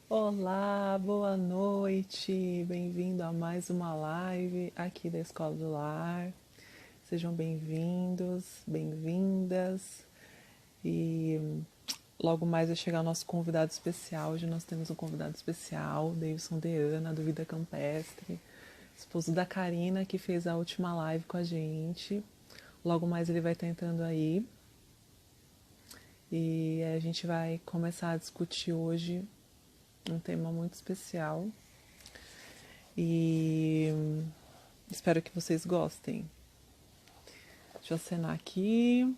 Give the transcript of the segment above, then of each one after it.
Olá, boa noite. Bem-vindo a mais uma live aqui da Escola do Lar. Sejam bem-vindos, bem-vindas. E logo mais vai chegar o nosso convidado especial. Hoje nós temos um convidado especial, Davidson Deana, do Vida Campestre, esposo da Karina, que fez a última live com a gente. Logo mais ele vai estar entrando aí. E a gente vai começar a discutir hoje um tema muito especial e espero que vocês gostem. Deixa eu acenar aqui.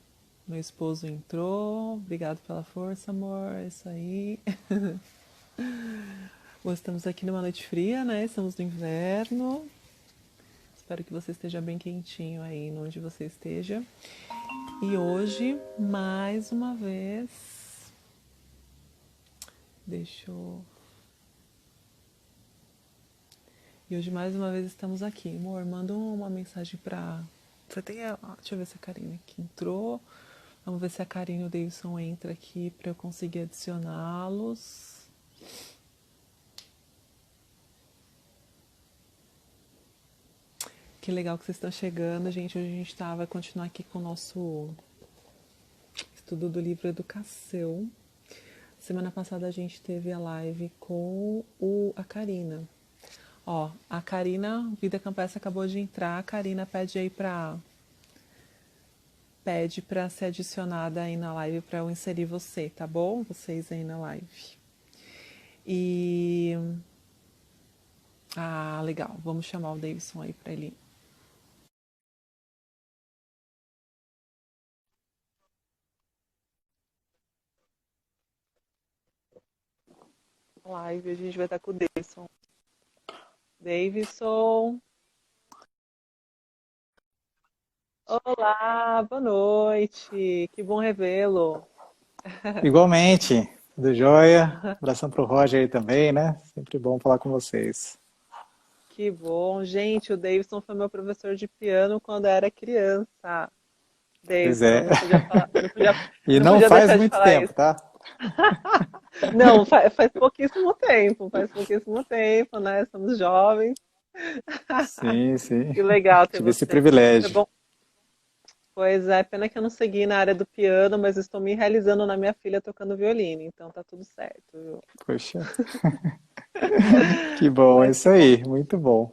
Meu esposo entrou. Obrigado pela força, amor. É isso aí. Bom, estamos aqui numa noite fria, né? Estamos no inverno. Espero que você esteja bem quentinho aí onde você esteja. E hoje, mais uma vez, deixa eu... E hoje, mais uma vez, estamos aqui. Amor, manda uma mensagem pra... Você tem... Deixa eu ver se a Karine aqui entrou. Vamos ver se a Karine e o Davidson entra aqui para eu conseguir adicioná-los. Que legal que vocês estão chegando, gente. Hoje a gente vai continuar aqui com o nosso estudo do livro Educação. Semana passada a gente teve a live com a Karina. Ó, a Karina, Vida Campestre, acabou de entrar. A Karina pede aí pede para ser adicionada aí na live para eu inserir você, tá bom? Vocês aí na live. E legal. Vamos chamar o Davidson aí para ele. Live, a gente vai estar com o Davidson. Davidson. Olá, boa noite. Que bom revê-lo. Igualmente, tudo jóia. Abração pro Roger aí também, né? Sempre bom falar com vocês. Que bom. Gente, o Davidson foi meu professor de piano quando eu era criança. Pois Davidson, é. não podia falar, E não não podia faz deixar de muito falar tempo, isso. tá? Não, faz pouquíssimo tempo, né? Somos jovens. Sim, sim. Que legal ter Tive esse você. Foi privilégio. bom. Pois é, pena que eu não segui na área do piano, mas estou me realizando na minha filha tocando violino, então tá tudo certo, viu? Poxa, que bom, é Mas isso aí, muito bom.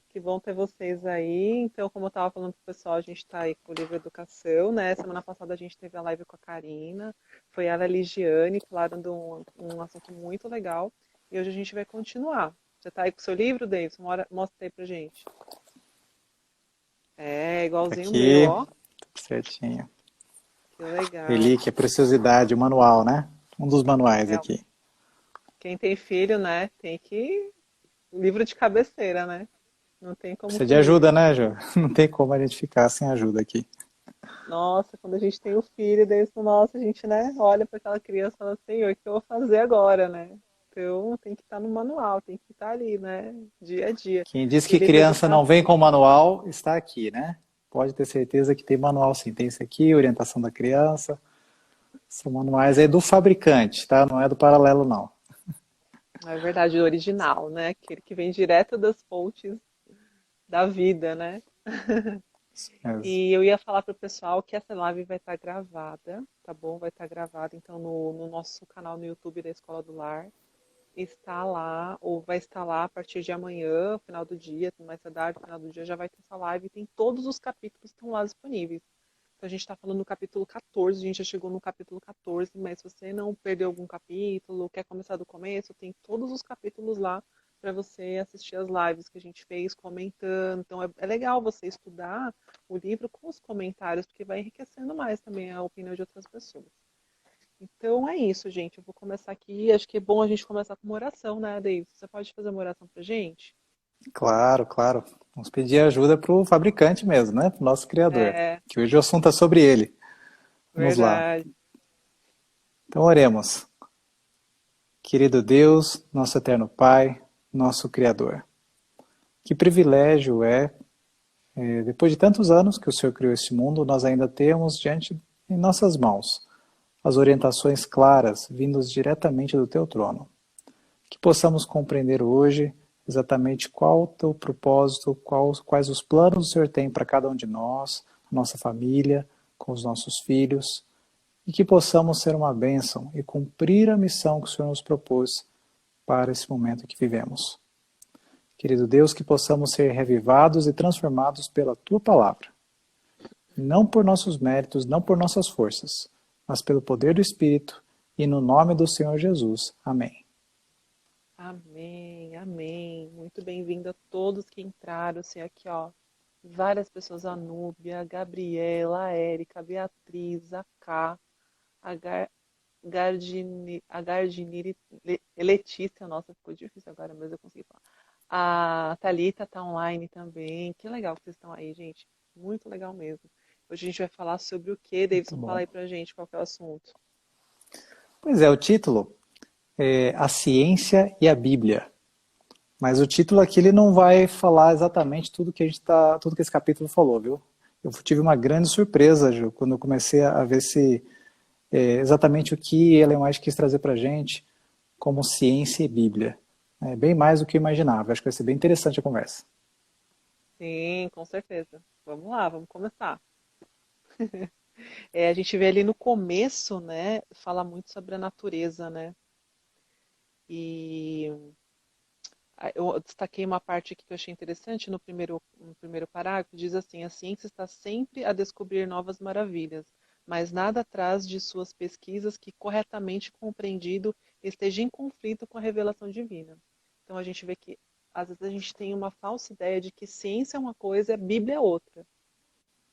que bom ter vocês aí. Então, como eu estava falando pro pessoal, a gente está aí com o livro Educação, né? Semana passada a gente teve a live com a Karina, foi ela e a Ligiane, falaram de um assunto muito legal. E hoje a gente vai continuar. Você está aí com o seu livro, Davidson? Mostra aí pra gente. É, Tá igualzinho o meu, aqui, ó. tudo certinho. Que legal. Relíquia, preciosidade, o manual, né? Um dos manuais É, aqui. quem tem filho, né, tem que... Livro de cabeceira, né? Não tem como Precisa de fugir. ajuda, né, Jô? Não tem como a gente ficar sem ajuda aqui. Nossa, quando a gente tem o filho, daí, nossa, a gente, né, olha para aquela criança e fala, Senhor, o que eu vou fazer agora, né? Então, tem que estar no manual, tem que estar ali, né, dia a dia. Quem diz E o que livro criança não vem Educação, com manual, está aqui, né? Pode ter certeza que tem manual sim. Tem esse aqui, orientação da criança. São manuais aí do fabricante, tá? Não é do paralelo, não. é verdade, o original, né? Aquele que vem direto das fontes da vida, né? Isso mesmo. E eu ia falar para o pessoal que essa live vai estar gravada, tá bom? Vai estar gravada, então, no nosso canal no YouTube da Escola do Lar. Está lá, ou vai estar lá a partir de amanhã, final do dia, mais tarde, final do dia, já vai ter essa live, tem todos os capítulos que estão lá disponíveis. Então a gente está falando do capítulo 14, a gente já chegou no capítulo 14, mas se você não perdeu algum capítulo, quer começar do começo, tem todos os capítulos lá para você assistir as lives que a gente fez comentando. Então é legal você estudar o livro com os comentários, porque vai enriquecendo mais também a opinião de outras pessoas. Então é isso, gente. Eu vou começar aqui. Acho que é bom a gente começar com uma oração, né, David? Você pode fazer uma oração pra gente? Claro, claro. Vamos pedir ajuda para o fabricante mesmo, né? Para o nosso criador. É, Que hoje o assunto é sobre ele. Vamos lá. verdade. Então oremos. Querido Deus, nosso eterno Pai, nosso Criador. Que privilégio depois de tantos anos que o Senhor criou este mundo, nós ainda temos diante em nossas mãos as orientações claras vindas diretamente do teu trono. que possamos compreender hoje exatamente qual o teu propósito, quais os planos o Senhor tem para cada um de nós, nossa família, com os nossos filhos, e que possamos ser uma bênção e cumprir a missão que o Senhor nos propôs para esse momento que vivemos. Querido Deus, que possamos ser revivados e transformados pela Tua Palavra. Não por nossos méritos, não por nossas forças, mas pelo poder do Espírito e no nome do Senhor Jesus. Amém. Amém, amém. Muito bem-vindo a todos que entraram, assim, aqui, ó. Várias pessoas, a Núbia, a Gabriela, a Érica, a Beatriz, a Ká, a Gardiniri, Letícia, nossa, ficou difícil agora, mas eu consegui falar. A Thalita tá online também. Que legal que vocês estão aí, gente. Muito legal mesmo. Hoje a gente vai falar sobre o quê, Davidson? Fala aí pra gente qual que é o assunto. Pois é, o título é A Ciência e a Bíblia. Mas o título aqui ele não vai falar exatamente tudo que esse capítulo falou, viu? Eu tive uma grande surpresa, Ju, quando eu comecei a ver exatamente o que Ellen White quis trazer pra gente como ciência e Bíblia. É bem mais do que eu imaginava. Acho que vai ser bem interessante a conversa. Sim, com certeza. Vamos lá, vamos começar. A gente vê ali no começo, né, fala muito sobre a natureza, né? E eu destaquei uma parte aqui que eu achei interessante no primeiro parágrafo, diz assim: a ciência está sempre a descobrir novas maravilhas, mas nada atrás de suas pesquisas que, corretamente compreendido, esteja em conflito com a revelação divina. Então a gente vê que às vezes a gente tem uma falsa ideia de que ciência é uma coisa e a Bíblia é outra.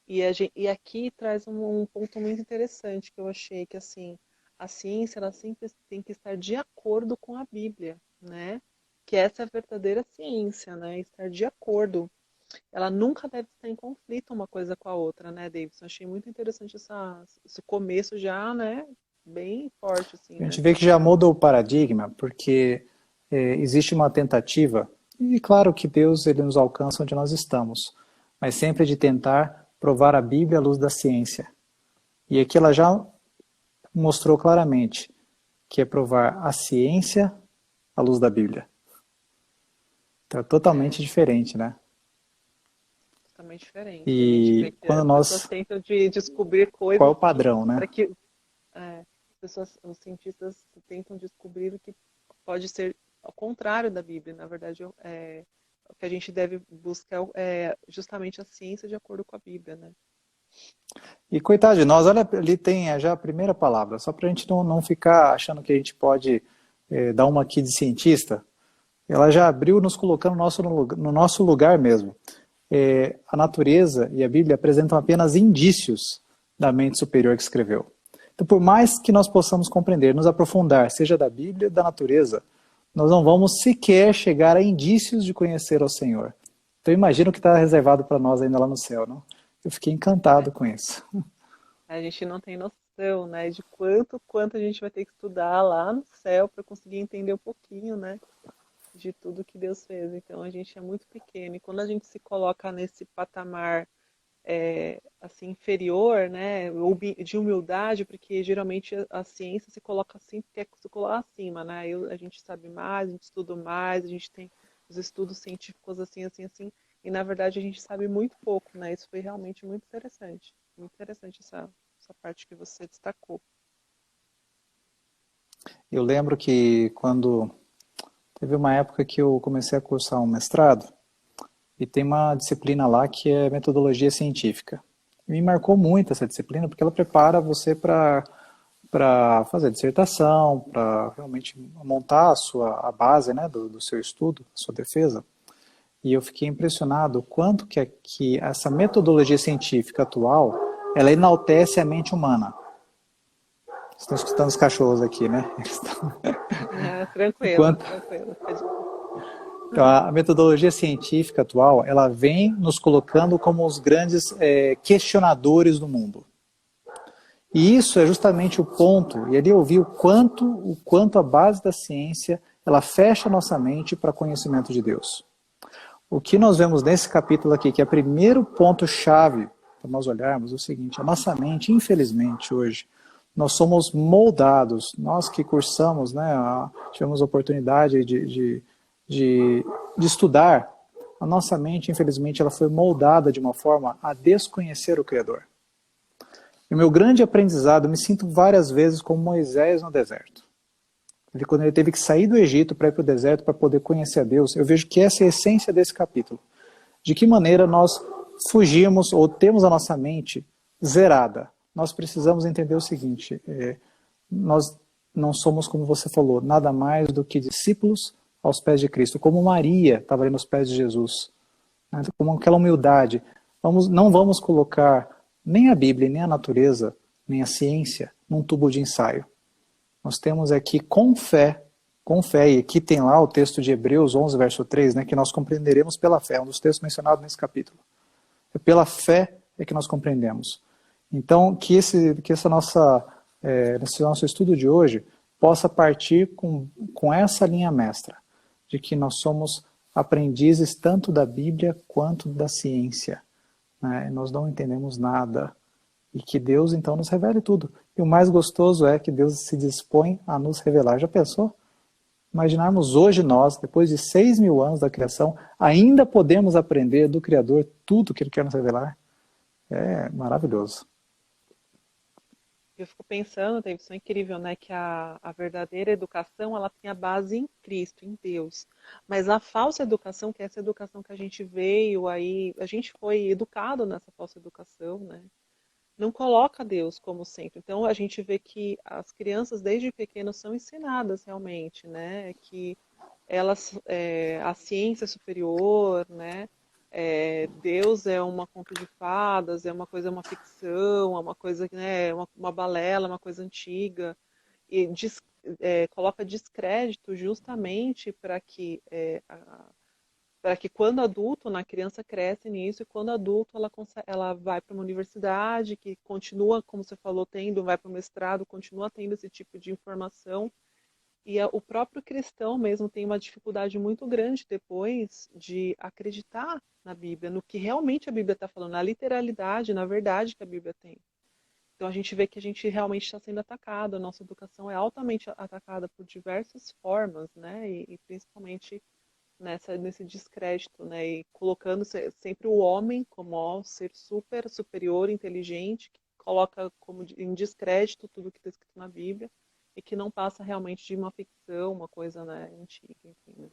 E aqui traz um ponto muito interessante que eu achei, que assim, a ciência ela sempre tem que estar de acordo com a Bíblia, né? Que essa é a verdadeira ciência, né? Estar de acordo. Ela nunca deve estar em conflito uma coisa com a outra, né, Davidson? Achei muito interessante esse começo já, né? Bem forte, assim, A né? gente vê que já muda o paradigma, porque existe uma tentativa, e claro que Deus ele nos alcança onde nós estamos, mas sempre de tentar provar a Bíblia à luz da ciência. E aqui ela já mostrou claramente que é provar a ciência à luz da Bíblia. Então é totalmente diferente, né? Totalmente diferente. A gente vê E que quando as pessoas nós... tentam descobrir Qual é coisas o padrão, né? para que os cientistas tentam descobrir o que pode ser ao contrário da Bíblia. Na verdade, o que a gente deve buscar é justamente a ciência de acordo com a Bíblia, né? E coitado de nós, olha, ali tem já a primeira palavra, só para a gente não ficar achando que a gente pode dar uma aqui de cientista. Ela já abriu nos colocando no nosso lugar mesmo. A natureza e a Bíblia apresentam apenas indícios da mente superior que escreveu. Então, por mais que nós possamos compreender, nos aprofundar, seja da Bíblia ou da natureza, nós não vamos sequer chegar a indícios de conhecer ao Senhor. Então, imagino que está reservado para nós ainda lá no céu, não? Eu fiquei encantado com isso. A gente não tem noção, né, de quanto a gente vai ter que estudar lá no céu para conseguir entender um pouquinho, né, de tudo que Deus fez. Então a gente é muito pequeno e quando a gente se coloca nesse patamar assim inferior, né, de humildade, porque geralmente a ciência se coloca assim, porque se coloca acima, né? A gente sabe mais, a gente estuda mais, a gente tem os estudos científicos assim, assim, assim, e na verdade a gente sabe muito pouco, né? Isso foi realmente muito interessante essa parte que você destacou. Eu lembro que quando teve uma época que eu comecei a cursar um mestrado, e tem uma disciplina lá que é metodologia científica. Me marcou muito essa disciplina porque ela prepara você para fazer dissertação, para realmente montar a base, né, do seu estudo, sua defesa. E eu fiquei impressionado o quanto que essa metodologia científica atual, ela enaltece a mente humana. Estão escutando os cachorros aqui, né? Tranquilo, tranquilo. Então, a metodologia científica atual, ela vem nos colocando como os grandes questionadores do mundo. E isso é justamente o ponto, e ali eu vi o quanto a base da ciência, ela fecha a nossa mente para conhecimento de Deus. O que nós vemos nesse capítulo aqui, que é o primeiro ponto-chave para nós olharmos, é o seguinte: a nossa mente, infelizmente, hoje, nós somos moldados. Nós que cursamos, né, tivemos a oportunidade de estudar, a nossa mente, infelizmente, ela foi moldada de uma forma a desconhecer o Criador. E o meu grande aprendizado, eu me sinto várias vezes como Moisés no deserto. Quando ele teve que sair do Egito para ir para o deserto para poder conhecer a Deus, eu vejo que essa é a essência desse capítulo. De que maneira nós fugimos ou temos a nossa mente zerada. Nós precisamos entender o seguinte, nós não somos, como você falou, nada mais do que discípulos aos pés de Cristo, como Maria estava ali nos pés de Jesus, né? Com aquela humildade. Não vamos colocar nem a Bíblia, nem a natureza, nem a ciência num tubo de ensaio. Nós temos aqui com fé, e aqui tem lá o texto de Hebreus 11, verso 3, né, que nós compreenderemos pela fé, um dos textos mencionados nesse capítulo. É pela fé é que nós compreendemos. Então, que esse nosso estudo de hoje possa partir com essa linha mestra, de que nós somos aprendizes tanto da Bíblia quanto da ciência, né? Nós não entendemos nada, e que Deus então nos revele tudo. E o mais gostoso é que Deus se dispõe a nos revelar. Já pensou? Imaginarmos hoje nós, depois de 6.000 anos da criação, ainda podemos aprender do Criador tudo que Ele quer nos revelar? É maravilhoso. Eu fico pensando, David, isso é incrível, né? Que a verdadeira educação, ela tem a base em Cristo, em Deus. Mas a falsa educação, que é essa educação que a gente veio aí, a gente foi educado nessa falsa educação, né? Não coloca Deus como centro. Então a gente vê que as crianças desde pequenas são ensinadas realmente, né? Que elas, a ciência é superior, né? Deus é uma conto de fadas, é uma ficção, é uma coisa, né? Uma balela, uma coisa antiga e coloca descrédito justamente para que quando adulto, a criança cresce nisso, e quando adulto ela vai para uma universidade, que continua, como você falou, vai para o mestrado, continua tendo esse tipo de informação, e o próprio cristão mesmo tem uma dificuldade muito grande depois de acreditar na Bíblia, no que realmente a Bíblia está falando, na literalidade, na verdade que a Bíblia tem. Então a gente vê que a gente realmente está sendo atacado, a nossa educação é altamente atacada por diversas formas, né? E principalmente nesse descrédito, né? E colocando sempre o homem como ser superior, inteligente, que coloca como em descrédito tudo que está escrito na Bíblia e que não passa realmente de uma ficção, uma coisa, né, antiga, enfim.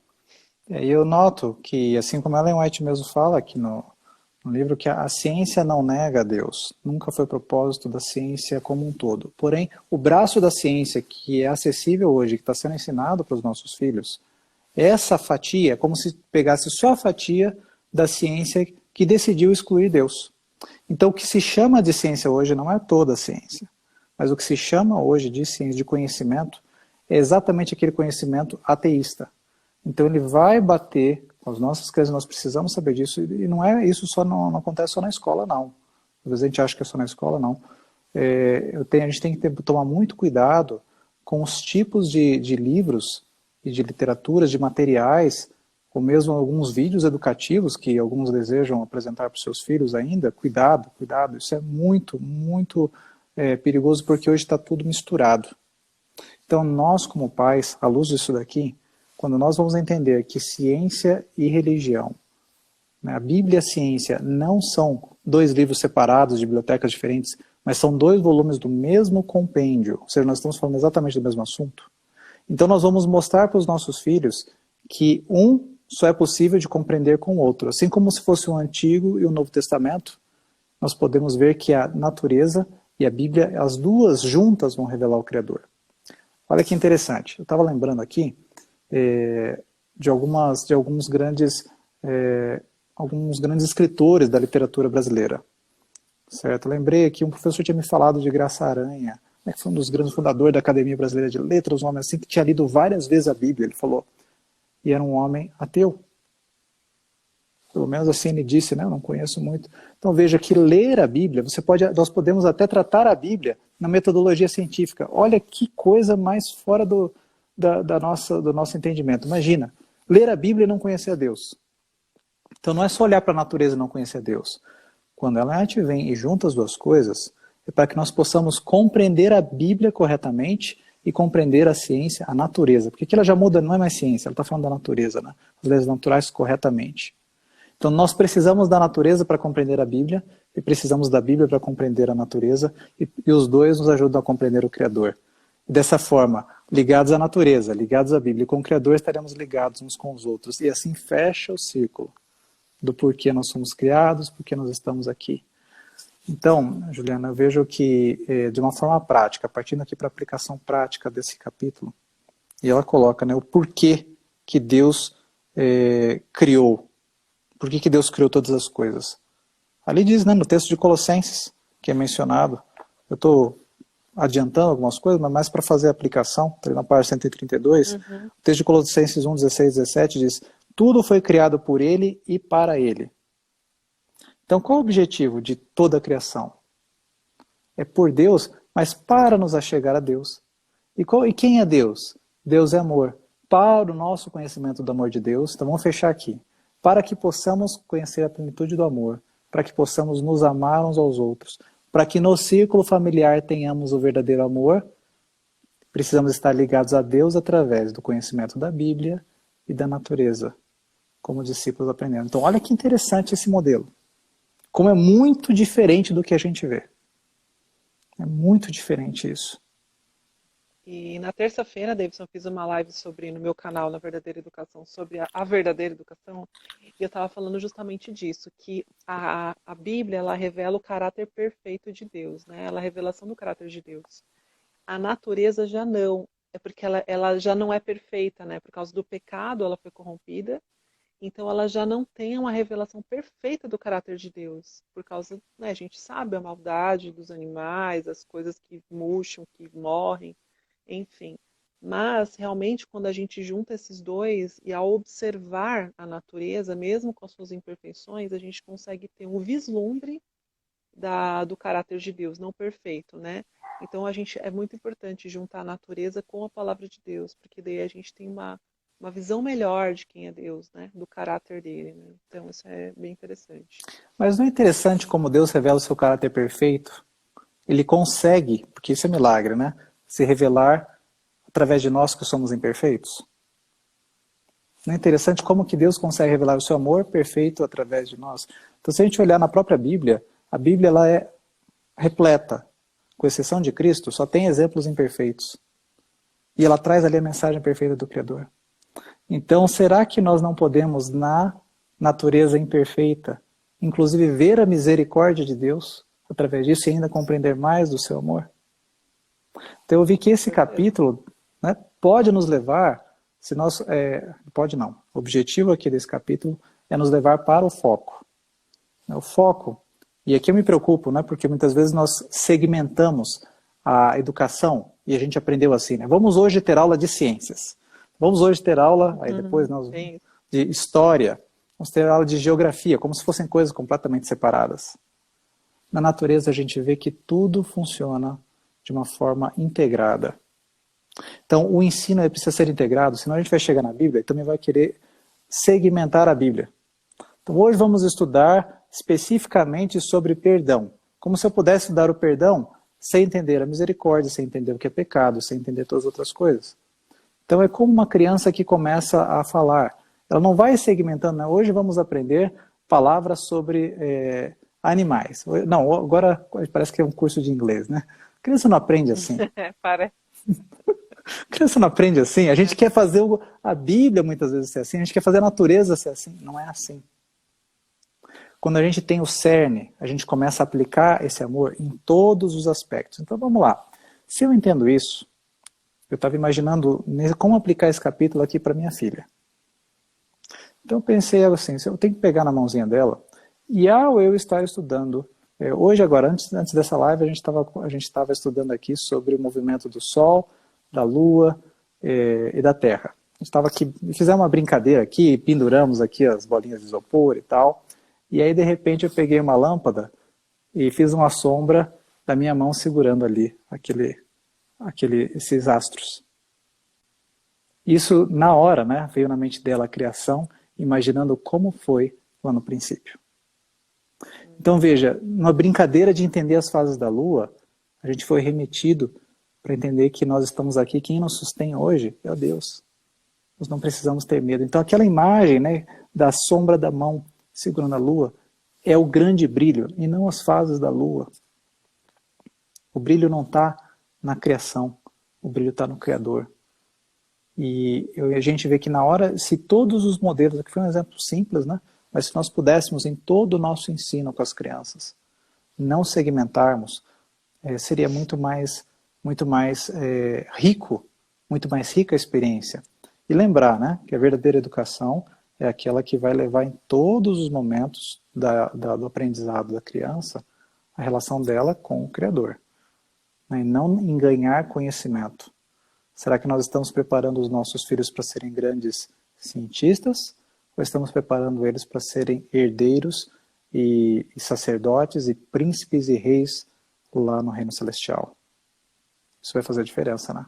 Né? E eu noto que, assim como Ellen White mesmo fala aqui no livro, que a ciência não nega a Deus. Nunca foi propósito da ciência como um todo. Porém, o braço da ciência que é acessível hoje, que está sendo ensinado para os nossos filhos, essa fatia é como se pegasse só a fatia da ciência que decidiu excluir Deus. Então, o que se chama de ciência hoje não é toda a ciência, mas o que se chama hoje de ciência, de conhecimento, é exatamente aquele conhecimento ateísta. Então, ele vai bater com as nossas crianças, nós precisamos saber disso, e não é isso não acontece só na escola, não. Às vezes a gente acha que é só na escola, não. A gente tem que tomar muito cuidado com os tipos de livros e de literaturas, de materiais, ou mesmo alguns vídeos educativos que alguns desejam apresentar para os seus filhos ainda. Cuidado, isso é muito, muito perigoso, porque hoje está tudo misturado. Então nós como pais, à luz disso daqui, quando nós vamos entender que ciência e religião, né, a Bíblia e a ciência não são dois livros separados de bibliotecas diferentes, mas são 2 volumes do mesmo compêndio, ou seja, nós estamos falando exatamente do mesmo assunto. Então nós vamos mostrar para os nossos filhos que um só é possível de compreender com o outro. Assim como se fosse o Antigo e o Novo Testamento, nós podemos ver que a natureza e a Bíblia, as duas juntas vão revelar o Criador. Olha que interessante, eu estava lembrando aqui de alguns grandes escritores da literatura brasileira. Certo? Lembrei aqui, um professor tinha me falado de Graça Aranha, né, que foi um dos grandes fundadores da Academia Brasileira de Letras, um homem assim que tinha lido várias vezes a Bíblia, ele falou, e era um homem ateu. Pelo menos assim ele disse, né? Eu não conheço muito. Então veja que ler a Bíblia, nós podemos até tratar a Bíblia na metodologia científica. Olha que coisa mais fora do nosso entendimento. Imagina, ler a Bíblia e não conhecer a Deus. Então não é só olhar para a natureza e não conhecer a Deus. Quando ela vem e junta as duas coisas, é para que nós possamos compreender a Bíblia corretamente e compreender a ciência, a natureza. Porque aqui ela já muda, não é mais ciência, ela está falando da natureza, né? As leis naturais corretamente. Então nós precisamos da natureza para compreender a Bíblia e precisamos da Bíblia para compreender a natureza e os dois nos ajudam a compreender o Criador. E dessa forma, ligados à natureza, ligados à Bíblia e com o Criador, estaremos ligados uns com os outros. E assim fecha o círculo do porquê nós somos criados, porquê nós estamos aqui. Então, Juliana, eu vejo que de uma forma prática, partindo aqui para a aplicação prática desse capítulo, e ela coloca, né, o porquê que Deus criou. Por que Deus criou todas as coisas? Ali diz, né, no texto de Colossenses, que é mencionado, eu estou adiantando algumas coisas, mas mais para fazer a aplicação, na página 132, o texto de Colossenses 1, 16 e 17 diz, tudo foi criado por Ele e para Ele. Então, qual é o objetivo de toda a criação? É por Deus, mas para nos achegar a Deus. E quem é Deus? Deus é amor. Para o nosso conhecimento do amor de Deus, então vamos fechar aqui. Para que possamos conhecer a plenitude do amor, para que possamos nos amar uns aos outros, para que no círculo familiar tenhamos o verdadeiro amor, precisamos estar ligados a Deus através do conhecimento da Bíblia e da natureza, como discípulos aprendendo. Então, olha que interessante esse modelo. Como é muito diferente do que a gente vê. É muito diferente isso. E na terça-feira, Davidson, eu fiz uma live no meu canal, na Verdadeira Educação, sobre a verdadeira educação, e eu estava falando justamente disso, que a Bíblia, ela revela o caráter perfeito de Deus, né? Ela é a revelação do caráter de Deus. A natureza já não, é porque ela já não é perfeita, né? Por causa do pecado, ela foi corrompida, então ela já não tem uma revelação perfeita do caráter de Deus, por causa, né, a gente sabe a maldade dos animais, as coisas que murcham, que morrem, enfim. Mas, realmente, quando a gente junta esses dois e ao observar a natureza, mesmo com as suas imperfeições, a gente consegue ter um vislumbre do caráter de Deus, não perfeito, né? Então, é muito importante juntar a natureza com a palavra de Deus, porque daí a gente tem uma visão melhor de quem é Deus, né? Do caráter dele, né? Então, isso é bem interessante. Mas não é interessante como Deus revela o seu caráter perfeito? Ele consegue, porque isso é milagre, né? Se revelar através de nós que somos imperfeitos? Não é interessante como que Deus consegue revelar o seu amor perfeito através de nós? Então, se a gente olhar na própria Bíblia, a Bíblia ela é repleta, com exceção de Cristo, só tem exemplos imperfeitos. E ela traz ali a mensagem perfeita do Criador. Então, será que nós não podemos, na natureza imperfeita, inclusive ver a misericórdia de Deus através disso e ainda compreender mais do seu amor? Então eu vi que esse capítulo, né, pode nos levar, se nós, pode não, o objetivo aqui desse capítulo é nos levar para o foco. O foco, e aqui eu me preocupo, né, porque muitas vezes nós segmentamos a educação e a gente aprendeu assim, né, vamos hoje ter aula de ciências, vamos hoje ter aula, aí depois nós, de história, vamos ter aula de geografia, como se fossem coisas completamente separadas. Na natureza a gente vê que tudo funciona de uma forma integrada. Então, o ensino precisa ser integrado, senão a gente vai chegar na Bíblia e também vai querer segmentar a Bíblia. Então, hoje vamos estudar especificamente sobre perdão. Como se eu pudesse dar o perdão sem entender a misericórdia, sem entender o que é pecado, sem entender todas as outras coisas. Então, é como uma criança que começa a falar. Ela não vai segmentando, né? Hoje vamos aprender palavras sobre animais. Não, agora parece que é um curso de inglês, né? A criança não aprende assim. Parece. A criança não aprende assim. A gente quer fazer a Bíblia muitas vezes ser assim, a gente quer fazer a natureza ser assim. Não é assim. Quando a gente tem o cerne, a gente começa a aplicar esse amor em todos os aspectos. Então vamos lá. Se eu entendo isso, eu estava imaginando como aplicar esse capítulo aqui para minha filha. Então eu pensei assim, eu tenho que pegar na mãozinha dela e ao eu estar estudando, hoje agora, antes dessa live, a gente estava estudando aqui sobre o movimento do Sol, da Lua e da Terra. A gente estava aqui, fizemos uma brincadeira aqui, penduramos aqui as bolinhas de isopor e tal, e aí de repente eu peguei uma lâmpada e fiz uma sombra da minha mão segurando ali esses astros. Isso na hora, né, veio na mente dela a criação, imaginando como foi lá no princípio. Então veja, numa brincadeira de entender as fases da Lua, a gente foi remetido para entender que nós estamos aqui, quem nos sustém hoje é o Deus. Nós não precisamos ter medo. Então aquela imagem, né, da sombra da mão segurando a Lua é o grande brilho e não as fases da Lua. O brilho não está na criação, o brilho está no Criador. E a gente vê que na hora, se todos os modelos, aqui foi um exemplo simples, né? Mas se nós pudéssemos em todo o nosso ensino com as crianças, não segmentarmos, seria muito mais rico, muito mais rica a experiência. E lembrar, né, que a verdadeira educação é aquela que vai levar em todos os momentos do aprendizado da criança a relação dela com o Criador, né, e não em ganhar conhecimento. Será que nós estamos preparando os nossos filhos para serem grandes cientistas? Ou estamos preparando eles para serem herdeiros e sacerdotes e príncipes e reis lá no reino celestial? Isso vai fazer a diferença, né?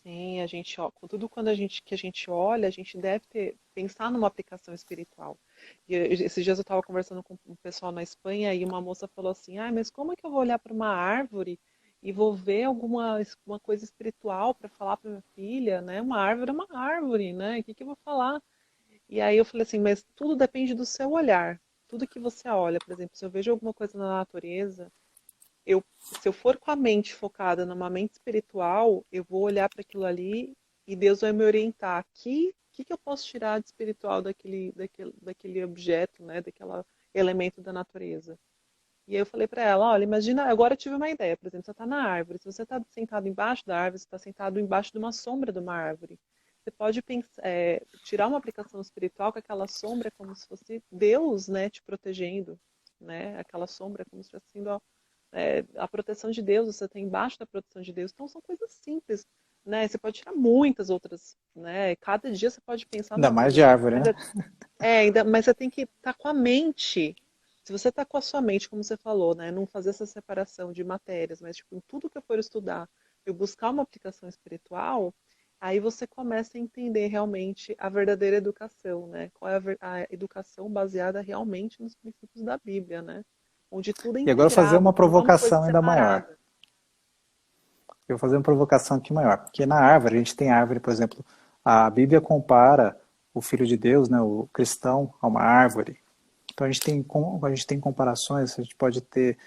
Sim, a gente, ó, tudo quando que a gente olha, a gente deve pensar numa aplicação espiritual. E esses dias eu estava conversando com um pessoal na Espanha e uma moça falou assim, mas como é que eu vou olhar para uma árvore e vou ver uma coisa espiritual para falar para minha filha, né? Uma árvore é uma árvore, né? O que eu vou falar? E aí eu falei assim, mas tudo depende do seu olhar. Tudo que você olha, por exemplo, se eu vejo alguma coisa na natureza, se eu for com a mente focada numa mente espiritual, eu vou olhar para aquilo ali e Deus vai me orientar. Que eu posso tirar de espiritual daquele objeto, né? Daquele elemento da natureza? E aí eu falei para ela, olha, imagina, agora eu tive uma ideia, por exemplo, você está na árvore, se você está sentado embaixo da árvore, você está sentado embaixo de uma sombra de uma árvore. Você pode pensar, tirar uma aplicação espiritual que aquela sombra é como se fosse Deus, né, te protegendo, né? Aquela sombra é como se estivesse sendo a proteção de Deus, você está embaixo da proteção de Deus. Então são coisas simples, né? Você pode tirar muitas outras, né? Cada dia você pode pensar Ainda numa mais coisa de assim. árvore, né? Mas você tem que estar com a mente. Se você está com a sua mente, como você falou, né? Não fazer essa separação de matérias, mas tipo, em tudo que eu for estudar, eu buscar uma aplicação espiritual, aí você começa a entender realmente a verdadeira educação, né? Qual é a educação baseada realmente nos princípios da Bíblia, né? Onde tudo é E agora eu vou fazer integrado, uma então não é uma coisa provocação ainda maior. separada. Eu vou fazer uma provocação aqui maior. Porque na árvore, a gente tem árvore, por exemplo, a Bíblia compara o Filho de Deus, né, o cristão, a uma árvore. Então a gente tem comparações, a gente pode ter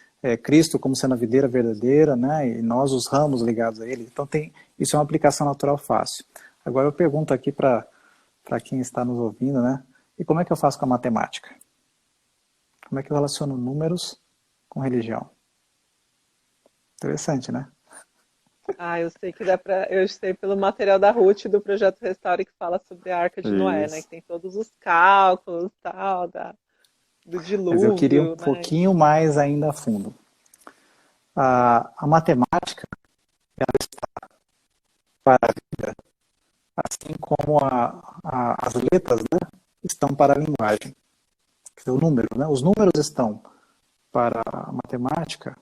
Cristo como sendo a videira verdadeira, né, e nós os ramos ligados a ele. Então isso é uma aplicação natural fácil. Agora eu pergunto aqui para quem está nos ouvindo, né, e como é que eu faço com a matemática? Como é que eu relaciono números com religião? Interessante, né? Eu sei que eu sei pelo material da Ruth do projeto Restaure que fala sobre a Arca de Noé, né? Isso. Que tem todos os cálculos, tal, do Mas eu queria um dilúvio, né? pouquinho mais ainda a fundo. A matemática, ela está para a vida, assim como as letras, né, estão para a linguagem. O número, né? Os números estão para a matemática,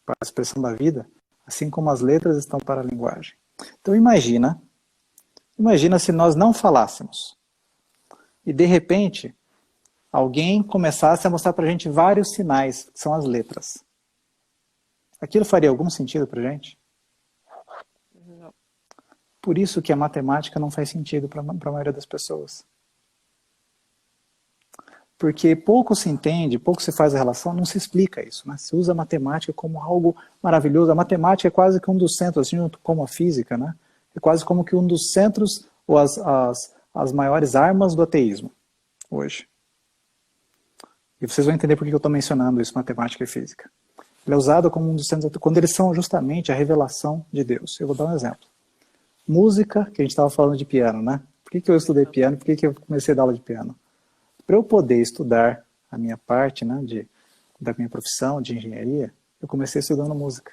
para a expressão da vida, assim como as letras estão para a linguagem. Então imagina se nós não falássemos e de repente alguém começasse a mostrar para a gente vários sinais, que são as letras. Aquilo faria algum sentido para a gente? Não. Por isso que a matemática não faz sentido para a maioria das pessoas. Porque pouco se entende, pouco se faz a relação, não se explica isso. Né? Se usa a matemática como algo maravilhoso. A matemática é quase que um dos centros, assim como a física, né? É quase como que um dos centros ou as maiores armas do ateísmo hoje. E vocês vão entender por que eu estou mencionando isso, matemática e física. Ele é usado como um dos centros, quando eles são justamente a revelação de Deus. Eu vou dar um exemplo. Música, que a gente estava falando de piano, né? Por que eu estudei piano? Por que eu comecei a dar aula de piano? Para eu poder estudar a minha parte, né, da minha profissão de engenharia, eu comecei estudando música.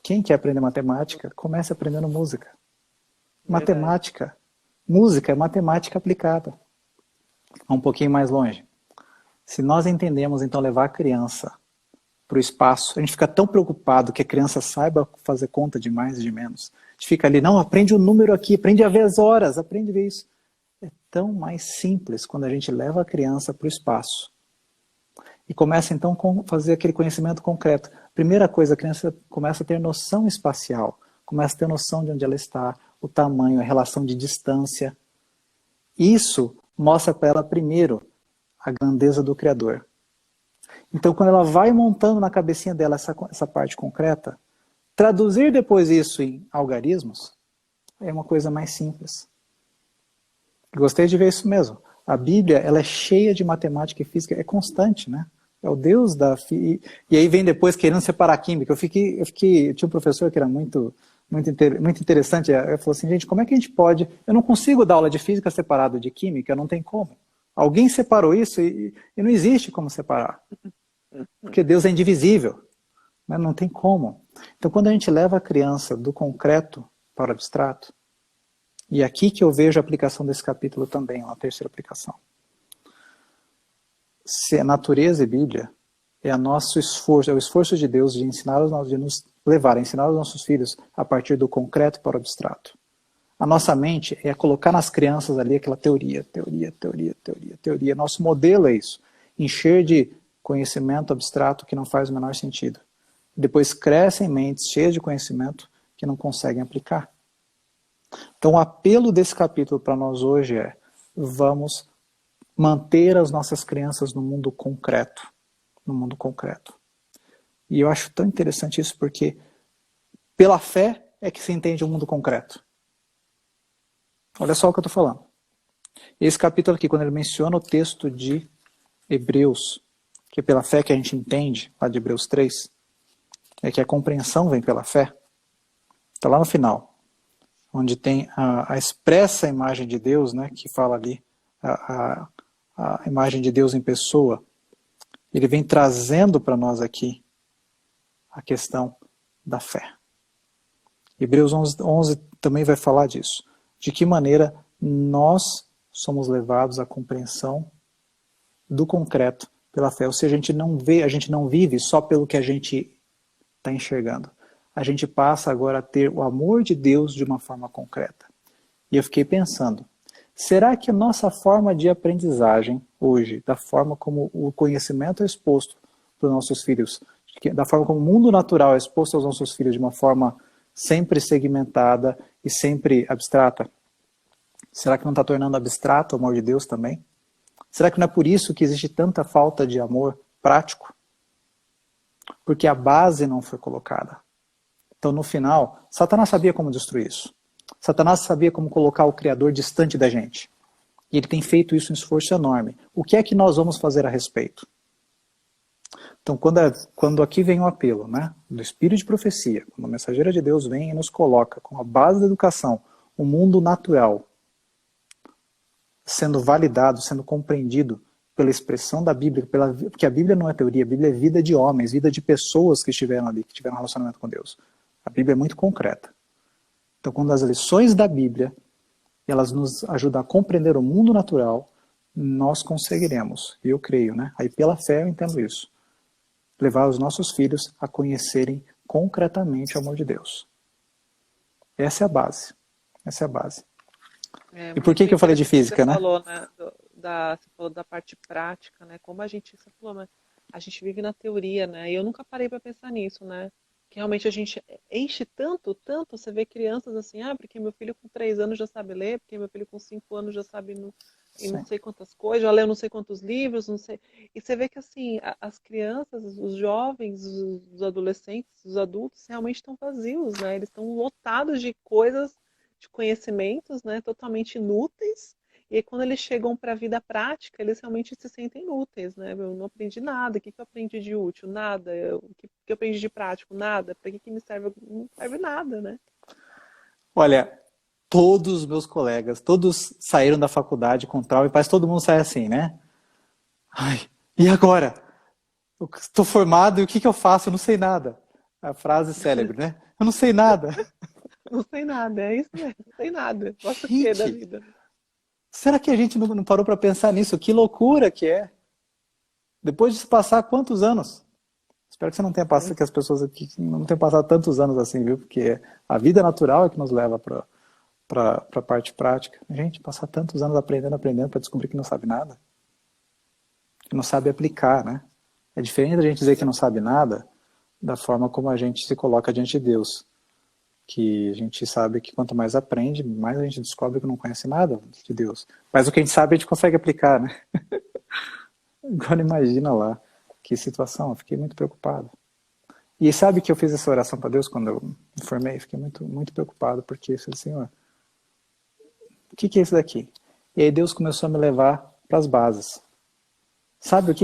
Quem quer aprender matemática, comece aprendendo música. Verdade. Matemática, música é matemática aplicada. Um pouquinho mais longe. Se nós entendemos, então, levar a criança para o espaço, a gente fica tão preocupado que a criança saiba fazer conta de mais e de menos. A gente fica ali, não, aprende o número aqui, aprende a ver as horas, aprende a ver isso. É tão mais simples quando a gente leva a criança para o espaço. E começa então a fazer aquele conhecimento concreto. Primeira coisa, a criança começa a ter noção espacial, começa a ter noção de onde ela está, o tamanho, a relação de distância. Isso mostra para ela primeiro a grandeza do Criador. Então, quando ela vai montando na cabecinha dela essa parte concreta, traduzir depois isso em algarismos é uma coisa mais simples. Gostei de ver isso mesmo. A Bíblia, ela é cheia de matemática e física, é constante, né? É o Deus da... E aí vem depois querendo separar a química. Eu tinha um professor que era muito interessante. Ele falou assim, gente, como é que a gente pode... Eu não consigo dar aula de física separado de química, não tem como. Alguém separou isso e não existe como separar. Porque Deus é indivisível. Né? Não tem como. Então, quando a gente leva a criança do concreto para o abstrato, e aqui que eu vejo a aplicação desse capítulo também, uma terceira aplicação. Se a natureza e Bíblia é nosso esforço, é o esforço de Deus de nos levar a ensinar os nossos filhos a partir do concreto para o abstrato. A nossa mente é colocar nas crianças ali aquela teoria. Nosso modelo é isso. Encher de conhecimento abstrato que não faz o menor sentido. Depois crescem mentes cheias de conhecimento que não conseguem aplicar. Então o apelo desse capítulo para nós hoje é: vamos manter as nossas crianças no mundo concreto. No mundo concreto. E eu acho tão interessante isso porque pela fé é que se entende o mundo concreto. Olha só o que eu estou falando. Esse capítulo aqui, quando ele menciona o texto de Hebreus, que é pela fé que a gente entende, lá de Hebreus 3, é que a compreensão vem pela fé. Está lá no final, onde tem a expressa imagem de Deus, né, que fala ali, a imagem de Deus em pessoa. Ele vem trazendo para nós aqui a questão da fé. Hebreus 11 também vai falar disso. De que maneira nós somos levados à compreensão do concreto pela fé. Ou seja, a gente não vive só pelo que a gente está enxergando. A gente passa agora a ter o amor de Deus de uma forma concreta. E eu fiquei pensando, será que a nossa forma de aprendizagem hoje, da forma como o conhecimento é exposto para os nossos filhos, da forma como o mundo natural é exposto aos nossos filhos de uma forma sempre segmentada e sempre abstrata, será que não está tornando abstrato o amor de Deus também? Será que não é por isso que existe tanta falta de amor prático? Porque a base não foi colocada. Então, no final, Satanás sabia como destruir isso. Satanás sabia como colocar o Criador distante da gente. E ele tem feito isso em esforço enorme. O que é que nós vamos fazer a respeito? Então, quando aqui vem o apelo, né, do Espírito de profecia, quando a mensageira de Deus vem e nos coloca com a base da educação, o mundo natural, sendo validado, sendo compreendido pela expressão da Bíblia, porque a Bíblia não é teoria, a Bíblia é vida de homens, vida de pessoas que estiveram ali, que tiveram um relacionamento com Deus. A Bíblia é muito concreta. Então, quando as lições da Bíblia, elas nos ajudam a compreender o mundo natural, nós conseguiremos, e eu creio, né? Aí pela fé eu entendo isso, levar os nossos filhos a conhecerem concretamente o amor de Deus. Essa é a base. Essa é a base. E por que eu falei de física, né? Você falou da parte prática, né? Como você falou, mas a gente vive na teoria, né? E eu nunca parei para pensar nisso, né? Que realmente a gente enche tanto, você vê crianças assim, porque meu filho com 3 anos já sabe ler, porque meu filho com 5 anos já sabe e não sei quantas coisas, já leu não sei quantos livros, não sei. E você vê que assim, as crianças, os jovens, os adolescentes, os adultos realmente estão vazios, né? Eles estão lotados de coisas, de conhecimentos, né? Totalmente inúteis. E aí, quando eles chegam para a vida prática, eles realmente se sentem inúteis, né? Eu não aprendi nada. O que eu aprendi de útil? Nada. O que eu aprendi de prático? Nada. Para que me serve? Não serve nada, né? Olha, todos os meus colegas, todos saíram da faculdade com trauma e parece que todo mundo sai assim, né? Ai, e agora? Eu estou formado e o que eu faço? Eu não sei nada. A frase célebre, né? Eu não sei nada. Não sei nada, é isso mesmo. Não sei nada. Gosto o quê da vida? Será que a gente não parou para pensar nisso? Que loucura que é. Depois de se passar quantos anos? Espero que você não tenha passado, que as pessoas aqui não tenham passado tantos anos assim, viu? Porque a vida natural é que nos leva para a parte prática. Gente, passar tantos anos aprendendo para descobrir que não sabe nada. Que não sabe aplicar, né? É diferente da gente dizer que não sabe nada, da forma como a gente se coloca diante de Deus. Que a gente sabe que quanto mais aprende, mais a gente descobre que não conhece nada de Deus. Mas o que a gente sabe, a gente consegue aplicar, né? Agora imagina lá, que situação, eu fiquei muito preocupado. E sabe que eu fiz essa oração para Deus quando eu me formei? Fiquei muito, muito preocupado, porque eu falei, Senhor, o que é isso daqui? E aí Deus começou a me levar para as bases. Sabe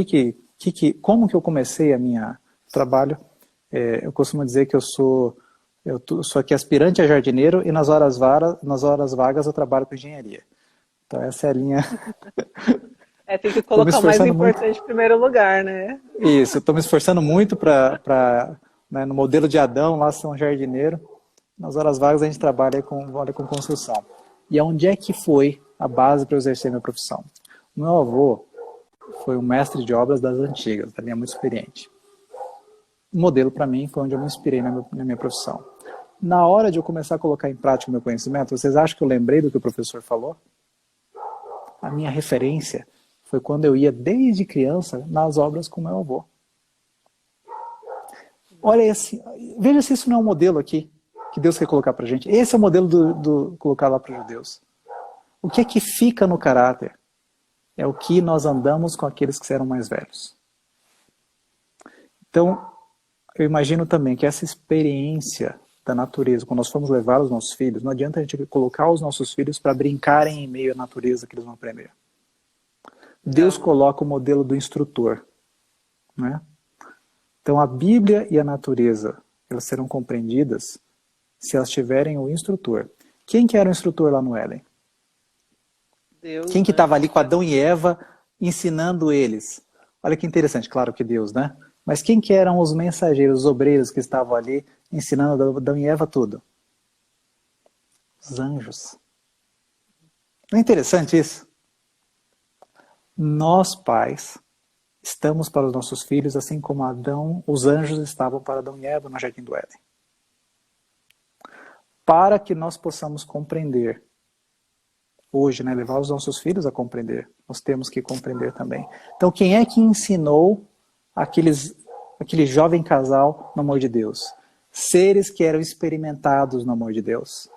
como que eu comecei a minha trabalho? Eu costumo dizer que eu sou aqui aspirante a jardineiro e nas horas vagas eu trabalho com engenharia. Então essa é a linha. Tem que colocar o mais importante em primeiro lugar, né? Isso, eu estou me esforçando muito para né, no modelo de Adão, lá ser um jardineiro. Nas horas vagas a gente trabalha com construção. E onde é que foi a base para eu exercer minha profissão? Meu avô foi um mestre de obras das antigas, da linha muito experiente. O modelo para mim foi onde eu me inspirei na minha profissão. Na hora de eu começar a colocar em prática o meu conhecimento, vocês acham que eu lembrei do que o professor falou? A minha referência foi quando eu ia desde criança nas obras com meu avô. Olha esse, veja se isso não é um modelo aqui que Deus quer colocar para a gente. Esse é o modelo do colocar lá para os judeus. O que é que fica no caráter? É o que nós andamos com aqueles que eram mais velhos. Então, eu imagino também que essa experiência da natureza, quando nós formos levar os nossos filhos, não adianta a gente colocar os nossos filhos para brincarem em meio à natureza que eles vão aprender. Deus coloca o modelo do instrutor. Né? Então a Bíblia e a natureza, elas serão compreendidas se elas tiverem o instrutor. Quem que era o instrutor lá no Éden? Deus, quem que estava ali com Adão e Eva ensinando eles? Olha que interessante, claro que Deus, né? Mas quem que eram os mensageiros, os obreiros que estavam ali ensinando Adão e Eva tudo? Os anjos. Não é interessante isso? Nós, pais, estamos para os nossos filhos assim como os anjos estavam para Adão e Eva no Jardim do Éden. Para que nós possamos compreender, hoje, né, levar os nossos filhos a compreender, nós temos que compreender também. Então, quem é que ensinou aquele jovem casal no amor de Deus? Seres que eram experimentados no amor de Deus.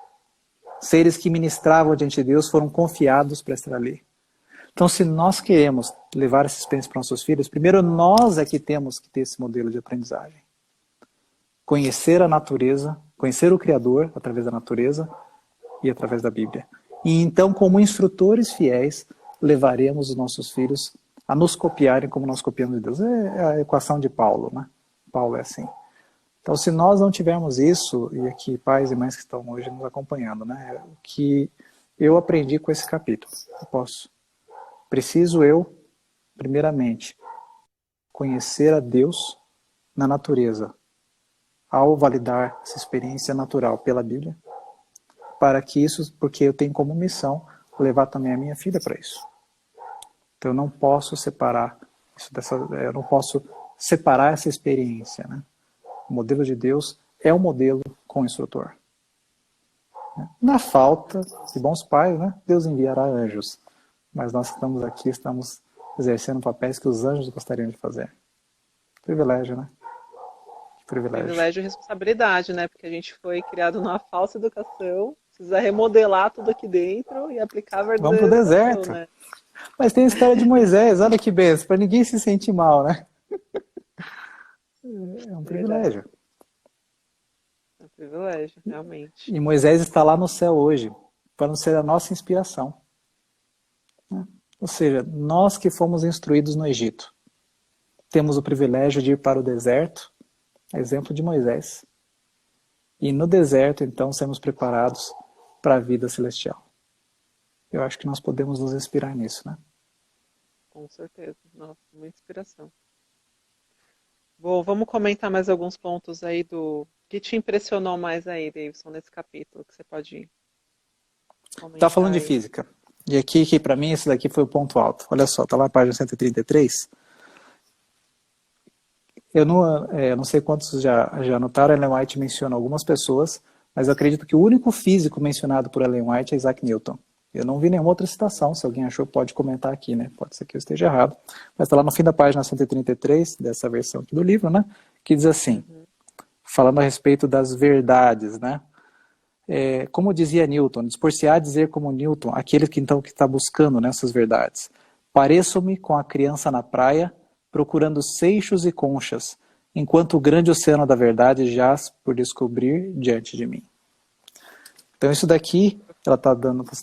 Seres que ministravam diante de Deus, foram confiados para estar ali. Então, se nós queremos levar essa experiência para nossos filhos, primeiro nós é que temos que ter esse modelo de aprendizagem. Conhecer a natureza, conhecer o Criador através da natureza e através da Bíblia. E então, como instrutores fiéis, levaremos os nossos filhos a nos copiarem como nós copiamos de Deus. É a equação de Paulo, né? Paulo é assim. Então, se nós não tivermos isso, e aqui pais e mães que estão hoje nos acompanhando, né? O que eu aprendi com esse capítulo. Preciso eu, primeiramente, conhecer a Deus na natureza, ao validar essa experiência natural pela Bíblia, porque eu tenho como missão levar também a minha filha para isso. Então eu não posso separar essa experiência, né? O modelo de Deus é um modelo com o instrutor. Na falta de bons pais, né, Deus enviará anjos. Mas nós estamos aqui, estamos exercendo papéis que os anjos gostariam de fazer. Privilégio, né? Privilégio e responsabilidade, né? Porque a gente foi criado numa falsa educação, precisa remodelar tudo aqui dentro e aplicar a verdadeira Vamos pro deserto. Né? Mas tem a história de Moisés, olha que benção, para ninguém se sentir mal, né? É um privilégio. É um privilégio, realmente. E Moisés está lá no céu hoje, para ser a nossa inspiração. Ou seja, nós que fomos instruídos no Egito, temos o privilégio de ir para o deserto, exemplo de Moisés. E no deserto, então, sermos preparados para a vida celestial. Eu acho que nós podemos nos inspirar nisso, né? Com certeza. Nossa, muita inspiração. Bom, vamos comentar mais alguns pontos aí do que te impressionou mais aí, Davidson, nesse capítulo, que você pode comentar. Tá falando de física. E aqui, que para mim, esse daqui foi o ponto alto. Olha só, tá lá na página 133. Eu não sei quantos já notaram, Ellen White menciona algumas pessoas, mas eu acredito que o único físico mencionado por Ellen White é Isaac Newton. Eu não vi nenhuma outra citação, se alguém achou pode comentar aqui, né? Pode ser que eu esteja errado. Mas está lá no fim da página 133, dessa versão aqui do livro, né? Que diz assim, falando a respeito das verdades, né? Como dizia Newton, dispor-se-á dizer como Newton, aquele que então que está buscando nessas verdades. Pareço-me com a criança na praia, procurando seixos e conchas, enquanto o grande oceano da verdade jaz por descobrir diante de mim. Então isso daqui, ela está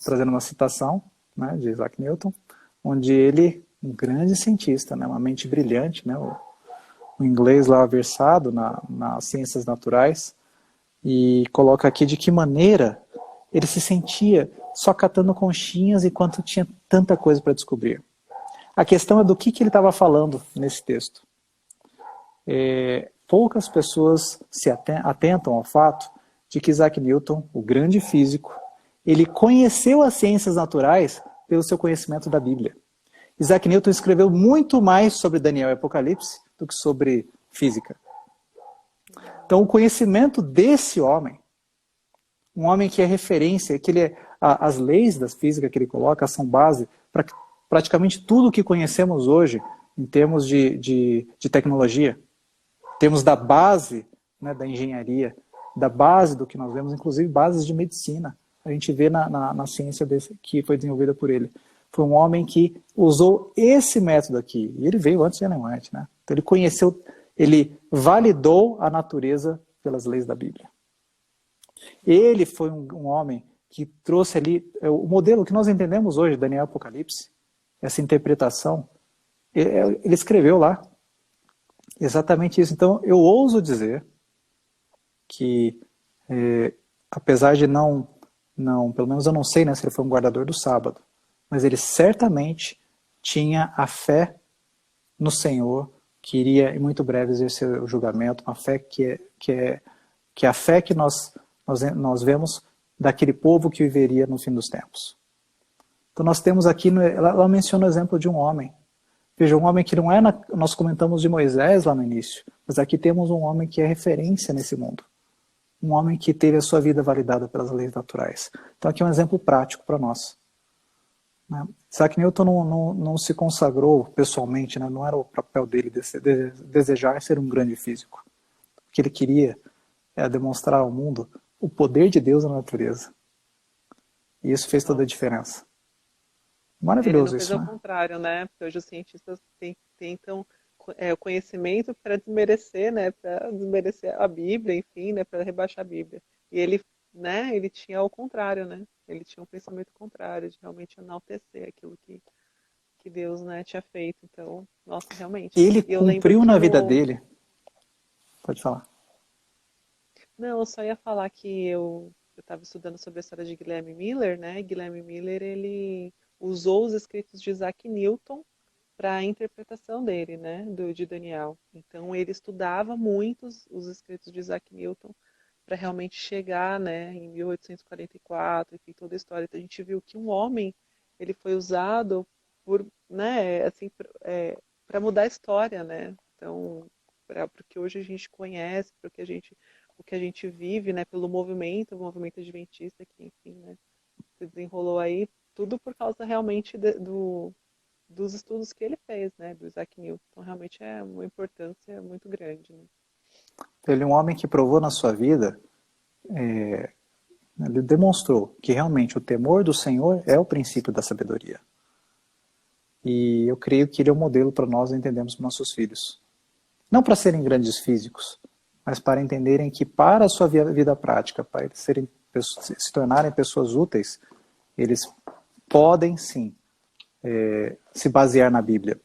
trazendo uma citação, né, de Isaac Newton, onde ele, um grande cientista, né, uma mente brilhante, né, o inglês lá versado nas ciências naturais, e coloca aqui de que maneira ele se sentia só catando conchinhas enquanto tinha tanta coisa para descobrir. A questão é do que ele estava falando nesse texto. Poucas pessoas se atentam ao fato de que Isaac Newton, o grande físico, ele conheceu as ciências naturais pelo seu conhecimento da Bíblia. Isaac Newton escreveu muito mais sobre Daniel e Apocalipse do que sobre física. Então, o conhecimento desse homem, um homem que é referência, as leis da física que ele coloca são base para praticamente tudo que conhecemos hoje em termos de tecnologia. Temos da base, né, da engenharia, da base do que nós vemos, inclusive bases de medicina. A gente vê na ciência que foi desenvolvida por ele. Foi um homem que usou esse método aqui. E ele veio antes de Ellen White, né? Então ele conheceu, ele validou a natureza pelas leis da Bíblia. Ele foi um homem que trouxe ali o modelo que nós entendemos hoje, Daniel e Apocalipse, essa interpretação. Ele escreveu lá exatamente isso. Então eu ouso dizer que, apesar de não, pelo menos eu não sei, né, se ele foi um guardador do sábado, mas ele certamente tinha a fé no Senhor, que iria em muito breve exercer o julgamento, uma fé que é a fé que nós vemos daquele povo que viveria no fim dos tempos. Então nós temos aqui, ela menciona o exemplo de um homem. Veja, um homem que não é, nós comentamos de Moisés lá no início, mas aqui temos um homem que é referência nesse mundo. Um homem que teve a sua vida validada pelas leis naturais. Então aqui é um exemplo prático para nós. Isaac Newton não se consagrou pessoalmente, né? Não era o papel dele desejar ser um grande físico. O que ele queria era demonstrar ao mundo o poder de Deus na natureza. E isso fez toda a diferença. Maravilhoso isso, Ele não fez né? ao contrário, né? Porque hoje os cientistas tentam o conhecimento para desmerecer, né? Para desmerecer a Bíblia, enfim, né? Para rebaixar a Bíblia. E ele, né? Ele tinha o contrário, né? Ele tinha um pensamento contrário, de realmente enaltecer aquilo que Deus, né, tinha feito. Então, nossa, realmente. Ele E eu lembro cumpriu que na vida dele. Pode falar. Não, eu só ia falar que eu estava estudando sobre a história de Guilherme Miller, né? Guilherme Miller, ele usou os escritos de Isaac Newton para a interpretação dele, né, de Daniel. Então, ele estudava muito os escritos de Isaac Newton para realmente chegar, né, em 1844, enfim, toda a história. Então, a gente viu que um homem, ele foi usado por, né, assim, para mudar a história, né? Então, para o que hoje a gente conhece, para o que a gente vive, né, pelo movimento, o movimento adventista que, enfim, né, se desenrolou aí, tudo por causa realmente dos estudos que ele fez, né, do Isaac Newton. Então, realmente é uma importância muito grande, né? Ele é um homem que provou na sua vida, ele demonstrou que realmente o temor do Senhor é o princípio da sabedoria. E eu creio que ele é um modelo para nós entendermos nossos filhos. Não para serem grandes físicos, mas para entenderem que para a sua vida prática, para eles se tornarem pessoas úteis, eles podem sim se basear na Bíblia.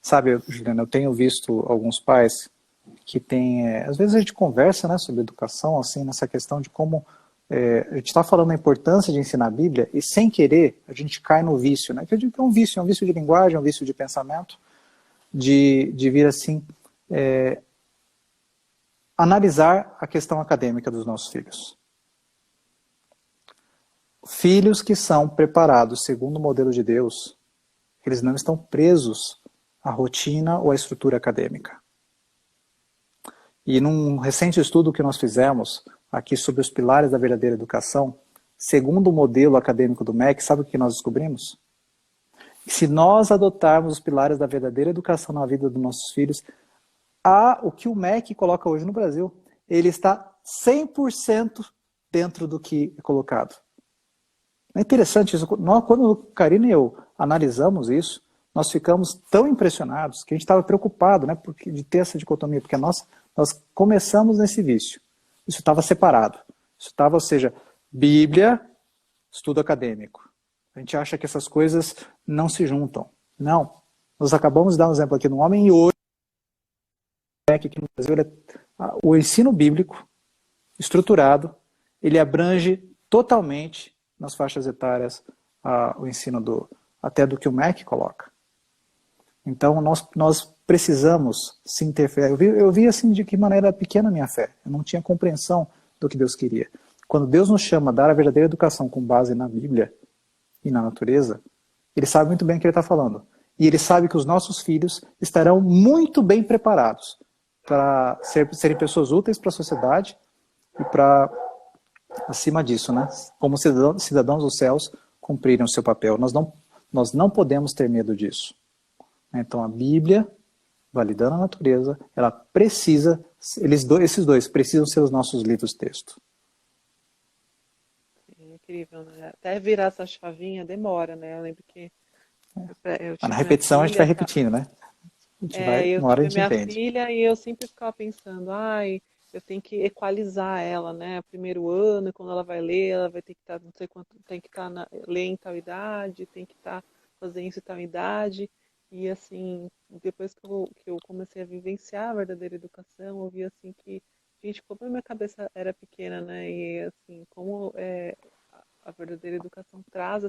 Sabe, Juliana, eu tenho visto alguns pais que têm, às vezes a gente conversa, né, sobre educação, assim, nessa questão de como a gente está falando da importância de ensinar a Bíblia e sem querer a gente cai no vício, né? Que eu digo que é um vício de linguagem, é um vício de pensamento, de vir assim analisar a questão acadêmica dos nossos filhos. Filhos que são preparados segundo o modelo de Deus, eles não estão presos à rotina ou à estrutura acadêmica. E num recente estudo que nós fizemos aqui sobre os pilares da verdadeira educação, segundo o modelo acadêmico do MEC, sabe o que nós descobrimos? Se nós adotarmos os pilares da verdadeira educação na vida dos nossos filhos, o que o MEC coloca hoje no Brasil, ele está 100% dentro do que é colocado. É interessante isso. Quando o Karina e eu analisamos isso, nós ficamos tão impressionados que a gente estava preocupado, né, de ter essa dicotomia, porque nós começamos nesse vício. Isso estava separado. Isso estava, ou seja, Bíblia, estudo acadêmico. A gente acha que essas coisas não se juntam. Não. Nós acabamos de dar um exemplo aqui no Homem e hoje, aqui no Brasil, o ensino bíblico estruturado, ele abrange totalmente nas faixas etárias o ensino até do que o MEC coloca. Então nós precisamos sim ter fé. Eu vi assim de que maneira pequena a minha fé. Eu não tinha compreensão do que Deus queria. Quando Deus nos chama a dar a verdadeira educação com base na Bíblia e na natureza, Ele sabe muito bem o que Ele está falando. E Ele sabe que os nossos filhos estarão muito bem preparados para serem pessoas úteis para a sociedade e para, acima disso, né, como cidadãos dos céus, cumprirem o seu papel. Nós não podemos ter medo disso. Então a Bíblia, validando a natureza, ela precisa, esses dois precisam ser os nossos livros-texto. Incrível, né? Até virar essa chavinha demora, né? Eu lembro que Na repetição a gente vai repetindo, né? Uma hora a gente entende. Filha e eu sempre ficava pensando, eu tenho que equalizar ela, né? Primeiro ano, quando ela vai ler, ela vai ter que estar, não sei quanto, tem que estar ler em tal idade, tem que estar fazendo isso em tal idade. E assim, depois que eu comecei a vivenciar a verdadeira educação, eu vi assim que, gente, como a minha cabeça era pequena, né? E assim, como a verdadeira educação traz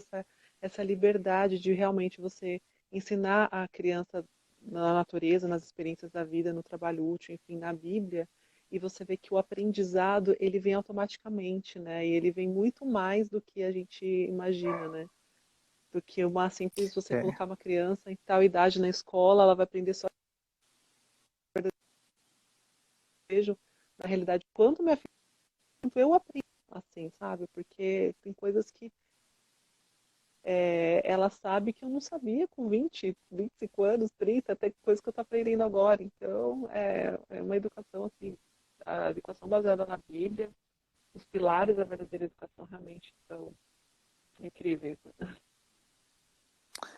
essa liberdade de realmente você ensinar a criança na natureza, nas experiências da vida, no trabalho útil, enfim, na Bíblia, e você vê que o aprendizado, ele vem automaticamente, né? E ele vem muito mais do que a gente imagina, né? Do que uma simples você colocar uma criança em tal idade na escola, ela vai aprender só vejo na realidade quanto minha filha eu aprendo assim, sabe? Porque tem coisas que ela sabe que eu não sabia com 20, 25 anos, 30, até coisa que eu estou aprendendo agora. Então, é uma educação assim, a educação baseada na Bíblia, os pilares da verdadeira educação realmente são incríveis.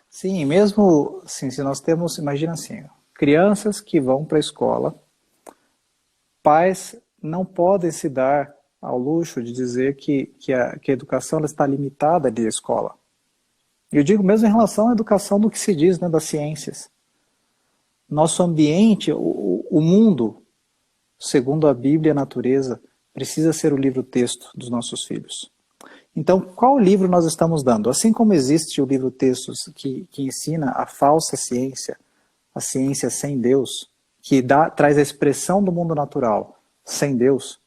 Sim, mesmo assim, se nós temos, imagina assim, crianças que vão para a escola, pais não podem se dar ao luxo de dizer que a educação ela está limitada à escola. Eu digo mesmo em relação à educação do que se diz, né, das ciências. Nosso ambiente, o mundo, segundo a Bíblia e a natureza, precisa ser o livro-texto dos nossos filhos. Então, qual livro nós estamos dando? Assim como existe o livro-texto que ensina a falsa ciência, a ciência sem Deus, que traz a expressão do mundo natural sem Deus,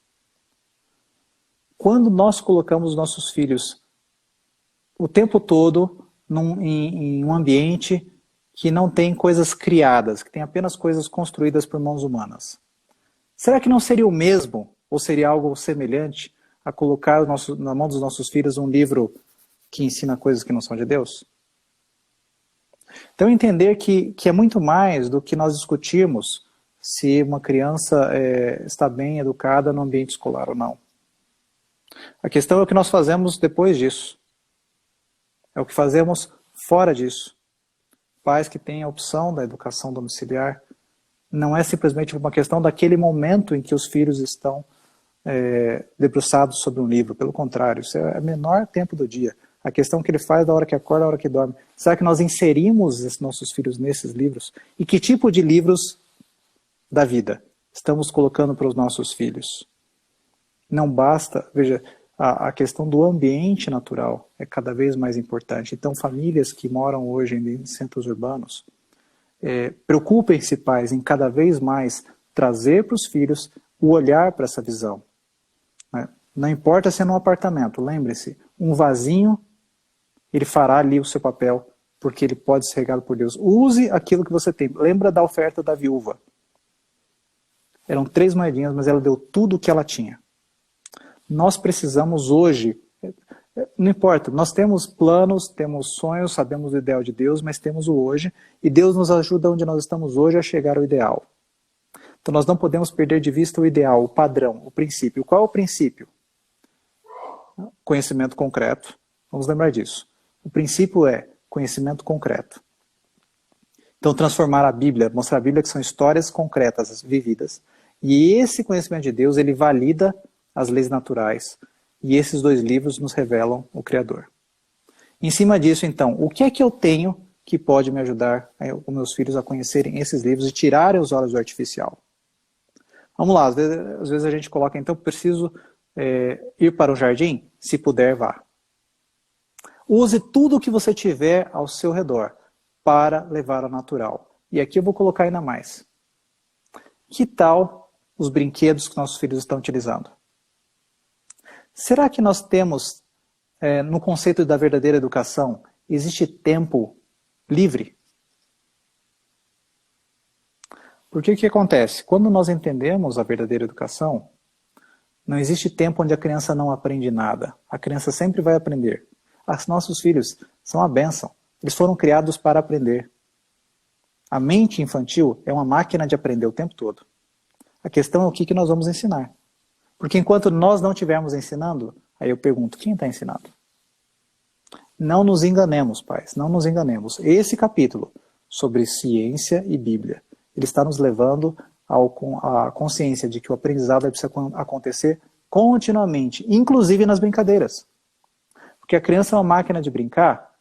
quando nós colocamos os nossos filhos o tempo todo em um ambiente que não tem coisas criadas, que tem apenas coisas construídas por mãos humanas, será que não seria o mesmo, ou seria algo semelhante, a colocar na mão dos nossos filhos um livro que ensina coisas que não são de Deus? Então entender que é muito mais do que nós discutirmos se uma criança está bem educada no ambiente escolar ou não. A questão é o que nós fazemos depois disso. É o que fazemos fora disso. Pais que têm a opção da educação domiciliar, não é simplesmente uma questão daquele momento em que os filhos estão debruçados sobre um livro. Pelo contrário, isso é o menor tempo do dia. A questão que ele faz da hora que acorda, da hora que dorme. Será que nós inserimos esses nossos filhos nesses livros? E que tipo de livros da vida estamos colocando para os nossos filhos? Não basta, veja, a questão do ambiente natural é cada vez mais importante. Então, famílias que moram hoje em centros urbanos, preocupem-se, pais, em cada vez mais trazer para os filhos o olhar para essa visão. Não importa se é num apartamento, lembre-se, um vasinho, ele fará ali o seu papel, porque ele pode ser regado por Deus. Use aquilo que você tem. Lembra da oferta da viúva. Eram 3 moedinhas, mas ela deu tudo o que ela tinha. Nós precisamos hoje Não importa, nós temos planos, temos sonhos, sabemos o ideal de Deus, mas temos o hoje, e Deus nos ajuda onde nós estamos hoje a chegar ao ideal. Então nós não podemos perder de vista o ideal, o padrão, o princípio. Qual é o princípio? Conhecimento concreto. Vamos lembrar disso. O princípio é conhecimento concreto. Então transformar a Bíblia, mostrar a Bíblia que são histórias concretas, vividas. E esse conhecimento de Deus, ele valida as leis naturais. E esses dois livros nos revelam o Criador. Em cima disso, então, o que é que eu tenho que pode me ajudar os meus filhos a conhecerem esses livros e tirarem os olhos do artificial? Vamos lá, às vezes a gente coloca, então, preciso ir para o jardim? Se puder, vá. Use tudo o que você tiver ao seu redor para levar ao natural. E aqui eu vou colocar ainda mais. Que tal os brinquedos que nossos filhos estão utilizando? Será que nós temos, no conceito da verdadeira educação, existe tempo livre? Porque o que acontece? Quando nós entendemos a verdadeira educação, não existe tempo onde a criança não aprende nada. A criança sempre vai aprender. Os nossos filhos são a bênção. Eles foram criados para aprender. A mente infantil é uma máquina de aprender o tempo todo. A questão é o que nós vamos ensinar. Porque enquanto nós não estivermos ensinando, aí eu pergunto, quem está ensinando? Não nos enganemos, pais, não nos enganemos. Esse capítulo sobre ciência e Bíblia, ele está nos levando à consciência de que o aprendizado precisa acontecer continuamente, inclusive nas brincadeiras. Porque a criança é uma máquina de brincar,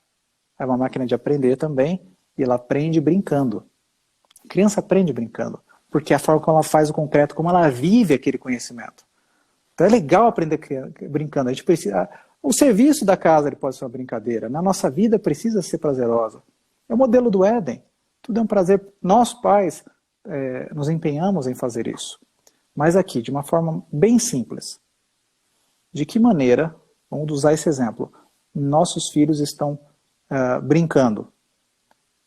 é uma máquina de aprender também, e ela aprende brincando. A criança aprende brincando, porque é a forma como ela faz o concreto, como ela vive aquele conhecimento. Então é legal aprender brincando. A gente precisa, o serviço da casa ele pode ser uma brincadeira. Na nossa vida precisa ser prazerosa. É o modelo do Éden. Tudo é um prazer. Nós, pais, nos empenhamos em fazer isso. Mas aqui, de uma forma bem simples. De que maneira, vamos usar esse exemplo, nossos filhos estão brincando?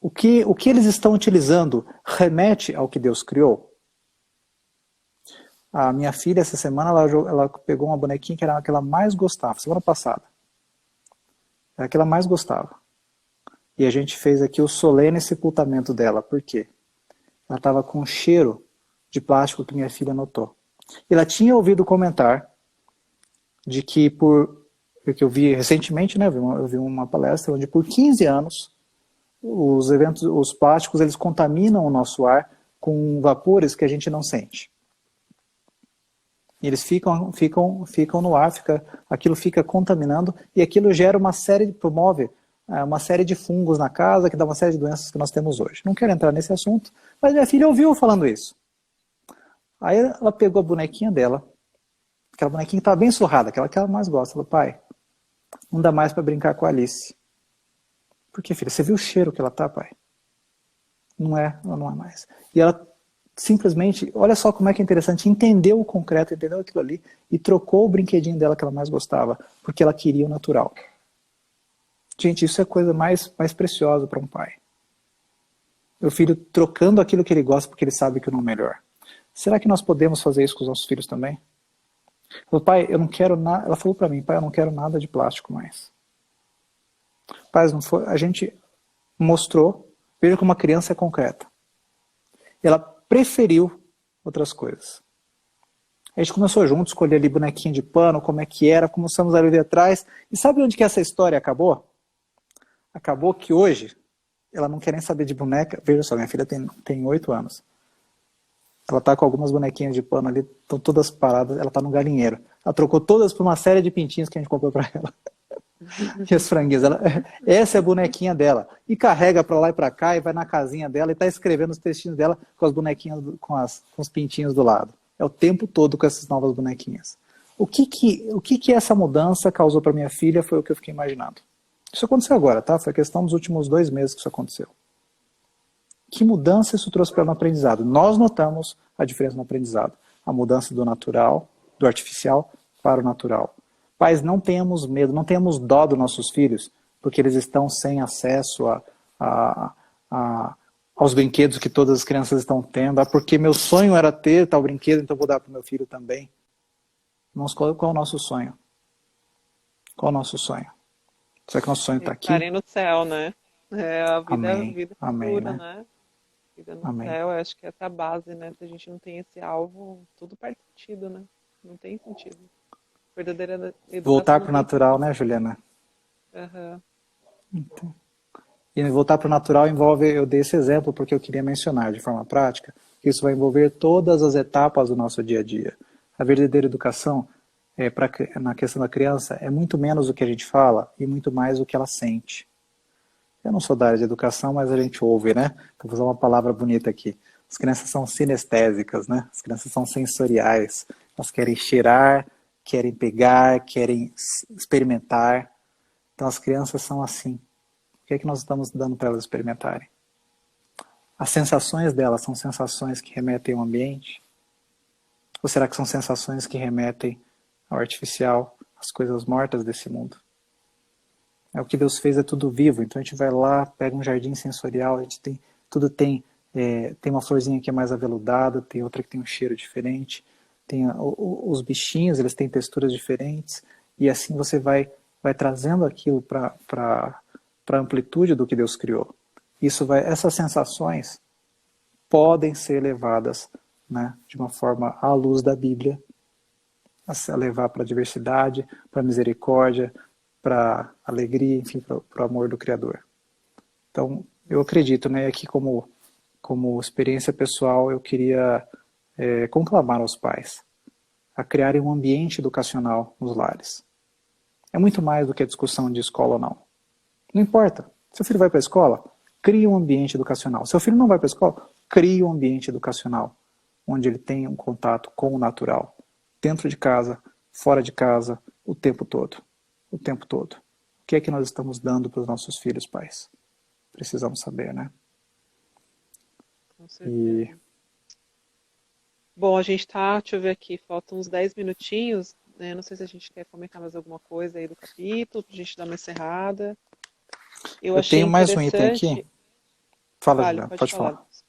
O que eles estão utilizando remete ao que Deus criou? A minha filha, essa semana, ela pegou uma bonequinha que era a que ela mais gostava, semana passada. Era a que ela mais gostava. E a gente fez aqui o solene sepultamento dela. Por quê? Ela estava com um cheiro de plástico que minha filha notou. Ela tinha ouvido comentar de que porque eu vi recentemente, né, eu vi uma palestra onde por 15 anos os plásticos eles contaminam o nosso ar com vapores que a gente não sente. Eles ficam no ar, aquilo fica contaminando e aquilo gera promove uma série de fungos na casa que dá uma série de doenças que nós temos hoje. Não quero entrar nesse assunto, mas minha filha ouviu falando isso. Aí ela pegou a bonequinha dela, aquela bonequinha que estava bem surrada, aquela que ela mais gosta. Falou, pai, não dá mais para brincar com a Alice. Por que, filha? Você viu o cheiro que ela tá, pai? Ela não é mais. E ela simplesmente, olha só como é que é interessante, entendeu o concreto, entendeu aquilo ali e trocou o brinquedinho dela que ela mais gostava, porque ela queria o natural. Gente, isso é a coisa mais preciosa para um pai. Meu filho trocando aquilo que ele gosta porque ele sabe que não é melhor. Será que nós podemos fazer isso com os nossos filhos também? Falou, pai, eu não quero nada. Ela falou para mim, pai, eu não quero nada de plástico mais. Pai, não foi. A gente mostrou, veja como uma criança é concreta. Ela preferiu outras coisas. A gente começou junto, escolher ali bonequinho de pano, como é que era, começamos a ver atrás. E sabe onde que essa história acabou? Acabou que hoje, ela não quer nem saber de boneca. Veja só, minha filha tem 8 anos. Ela está com algumas bonequinhas de pano ali, estão todas paradas, ela está no galinheiro. Ela trocou todas por uma série de pintinhos que a gente comprou para ela. E as franguinhas. Essa é a bonequinha dela. E carrega para lá e para cá, e vai na casinha dela, e está escrevendo os textinhos dela com as bonequinhas, com os pintinhos do lado. É o tempo todo com essas novas bonequinhas. O que essa mudança causou para minha filha foi o que eu fiquei imaginando. Isso aconteceu agora, tá? Foi questão dos últimos 2 meses que isso aconteceu. Que mudança isso trouxe para ela no aprendizado? Nós notamos a diferença no aprendizado. A mudança do natural, do artificial, para o natural. Pais, não tenhamos medo, não tenhamos dó dos nossos filhos, porque eles estão sem acesso aos brinquedos que todas as crianças estão tendo. Porque meu sonho era ter tal brinquedo, então vou dar para o meu filho também. Irmãos, qual é o nosso sonho? Qual o nosso sonho? Será que nosso sonho está aqui? Estarem no céu, né? É a Amém. vida Amém, futura, né? né? Vida no Amém. céu, eu acho que essa é a base, né? Se a gente não tem esse alvo, tudo perde sentido, né? Não tem sentido. Verdadeira educação Voltar não para o tem natural, sentido. né, Juliana? Aham. E voltar para o natural envolve, eu dei esse exemplo porque eu queria mencionar de forma prática, que isso vai envolver todas as etapas do nosso dia a dia. A verdadeira educação, na questão da criança, é muito menos o que a gente fala e muito mais o que ela sente. Eu não sou da área de educação, mas a gente ouve, né? Vou usar uma palavra bonita aqui. As crianças são sinestésicas, né? As crianças são sensoriais. Elas querem cheirar, querem pegar, querem experimentar. Então as crianças são assim. O que é que nós estamos dando para elas experimentarem? As sensações delas são sensações que remetem ao ambiente? Ou será que são sensações que remetem ao artificial, às coisas mortas desse mundo? É o que Deus fez, é tudo vivo. Então a gente vai lá, pega um jardim sensorial, a gente tem, tudo tem, tem uma florzinha que é mais aveludada, tem outra que tem um cheiro diferente, tem os bichinhos, eles têm texturas diferentes, e assim você vai trazendo aquilo para a amplitude do que Deus criou. Essas sensações podem ser levadas, né, de uma forma à luz da Bíblia, a levar para a diversidade, para a misericórdia, para a alegria, enfim, para o amor do Criador. Então, eu acredito, né, aqui como experiência pessoal, eu queria conclamar aos pais a criarem um ambiente educacional nos lares. É muito mais do que a discussão de escola ou não. Não importa. Seu filho vai para a escola? Crie um ambiente educacional. Seu filho não vai para a escola? Crie um ambiente educacional, onde ele tenha um contato com o natural. Dentro de casa, fora de casa, o tempo todo. O tempo todo. O que é que nós estamos dando para os nossos filhos, pais? Precisamos saber, né? Com E certeza. Bom, a gente tá, deixa eu ver aqui, faltam uns 10 minutinhos, né? Não sei se a gente quer comentar mais alguma coisa aí do capítulo, pra gente dar uma encerrada. Eu eu achei tenho mais um item aqui. interessante. Fala, Fale, Juliana, pode pode falar, falar. Lucas.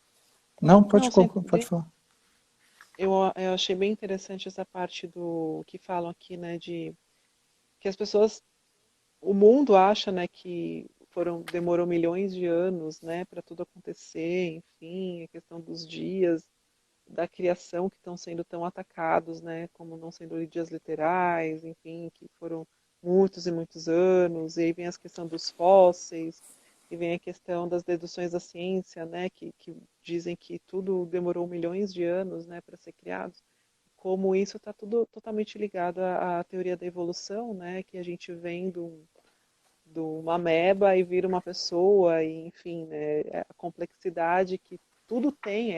Não, Não, pode sempre. falar. Eu achei bem interessante essa parte do que falam aqui, né, de que as pessoas, o mundo acha, né, que demorou milhões de anos, né, para tudo acontecer, enfim, a questão dos dias da criação que estão sendo tão atacados, né, como não sendo dias literais, enfim, que foram muitos e muitos anos, e aí vem a questão dos fósseis, e vem a questão das deduções da ciência, né, que dizem que tudo demorou milhões de anos, né, para ser criado. Como isso está tudo totalmente ligado à teoria da evolução, né, que a gente vem de uma ameba e vira uma pessoa, e enfim, né, a complexidade que tudo tem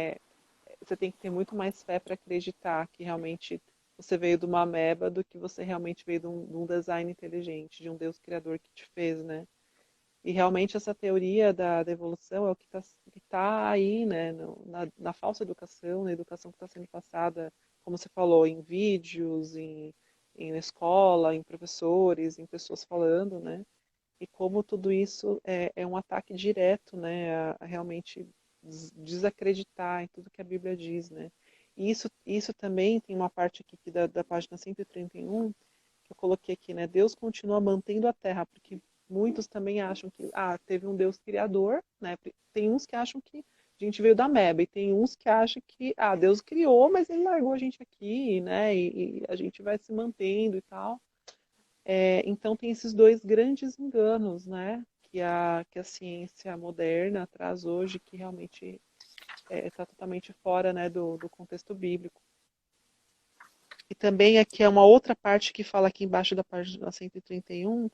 você tem que ter muito mais fé para acreditar que realmente você veio de uma ameba do que você realmente veio de um design inteligente, de um Deus criador que te fez, né? E realmente essa teoria da evolução é o que tá aí, né, na falsa educação, na educação que está sendo passada, como você falou, em vídeos, em escola, em professores, em pessoas falando, né? E como tudo isso é um ataque direto, né, a realmente desacreditar em tudo que a Bíblia diz, né? E isso também tem uma parte aqui da página 131 que eu coloquei aqui, né? Deus continua mantendo a terra, porque muitos também acham que teve um Deus criador, né? Tem uns que acham que a gente veio da ameba, e tem uns que acham que Deus criou, mas ele largou a gente aqui, né? E a gente vai se mantendo e tal. Então tem esses dois grandes enganos, né? Que a ciência moderna traz hoje, que realmente está totalmente fora, né, do contexto bíblico. E também aqui é uma outra parte que fala aqui embaixo da página 131,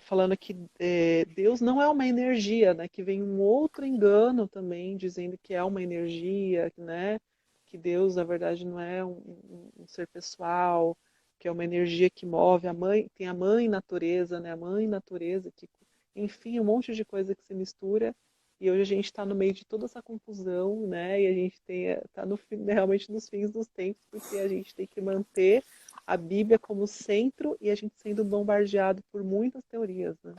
falando que Deus não é uma energia, né? Que vem um outro engano também, dizendo que é uma energia, né? Que Deus, na verdade, não é um ser pessoal, que é uma energia que move a mãe, tem a mãe natureza, né? A mãe natureza, que, enfim, um monte de coisa que se mistura. E hoje a gente está no meio de toda essa confusão, né? E a gente está realmente nos fins dos tempos, porque a gente tem que manter a Bíblia como centro e a gente sendo bombardeado por muitas teorias, né?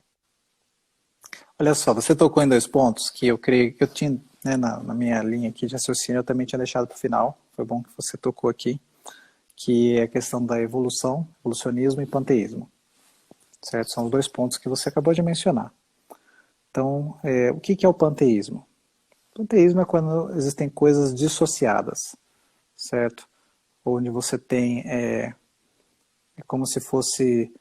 Olha só, você tocou em dois pontos que eu creio que eu tinha, né, na minha linha aqui de raciocínio, eu também tinha deixado para o final. Foi bom que você tocou aqui, que é a questão da evolução, evolucionismo e panteísmo. certo? São os dois pontos que você acabou de mencionar. Então, o que é o panteísmo? O panteísmo é quando existem coisas dissociadas, certo? Onde você tem, é como se fosse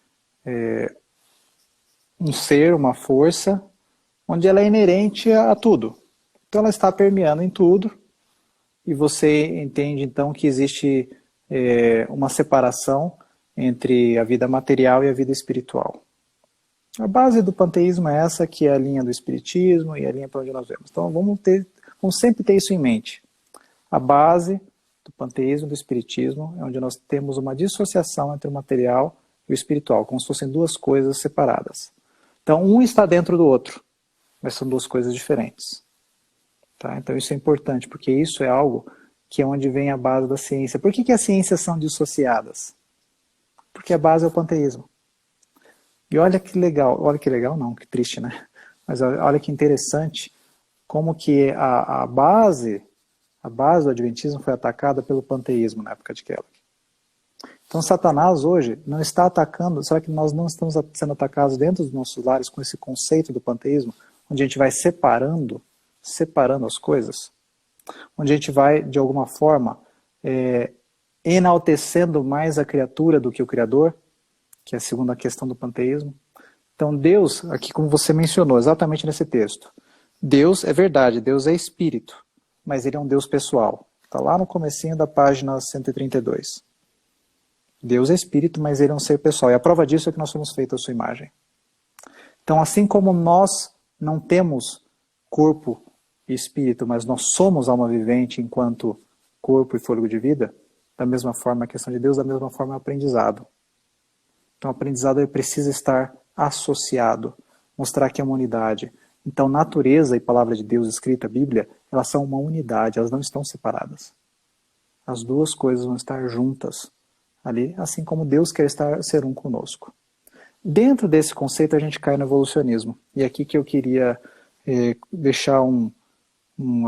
um ser, uma força, onde ela é inerente a tudo. Então ela está permeando em tudo, e você entende então que existe uma separação entre a vida material e a vida espiritual. A base do panteísmo é essa, que é a linha do espiritismo e a linha para onde nós vamos. Então vamos sempre ter isso em mente. A base do panteísmo e do espiritismo é onde nós temos uma dissociação entre o material e o espiritual, como se fossem duas coisas separadas. Então um está dentro do outro, mas são duas coisas diferentes. Tá? Então isso é importante, porque isso é algo que é onde vem a base da ciência. Por que as ciências são dissociadas? Porque a base é o panteísmo. E olha que legal não, que triste, né? Mas olha que interessante como que a base do Adventismo foi atacada pelo panteísmo na época de Kellogg. Então Satanás hoje não está atacando, será que nós não estamos sendo atacados dentro dos nossos lares com esse conceito do panteísmo, onde a gente vai separando as coisas? Onde a gente vai, de alguma forma, enaltecendo mais a criatura do que o Criador, que é a segunda questão do panteísmo. Então Deus, aqui como você mencionou exatamente nesse texto, Deus é verdade, Deus é espírito, mas ele é um Deus pessoal. Está lá no comecinho da página 132. Deus é espírito, mas ele é um ser pessoal. E a prova disso é que nós somos feitos à sua imagem. Então, assim como nós não temos corpo e espírito, mas nós somos alma vivente enquanto corpo e fôlego de vida, da mesma forma a questão de Deus, da mesma forma é o aprendizado. Então o aprendizado precisa estar associado, mostrar que é uma unidade. Então natureza e palavra de Deus escrita, a Bíblia, elas são uma unidade, elas não estão separadas. As duas coisas vão estar juntas ali, assim como Deus quer ser um conosco. Dentro desse conceito a gente cai no evolucionismo. E aqui que eu queria deixar um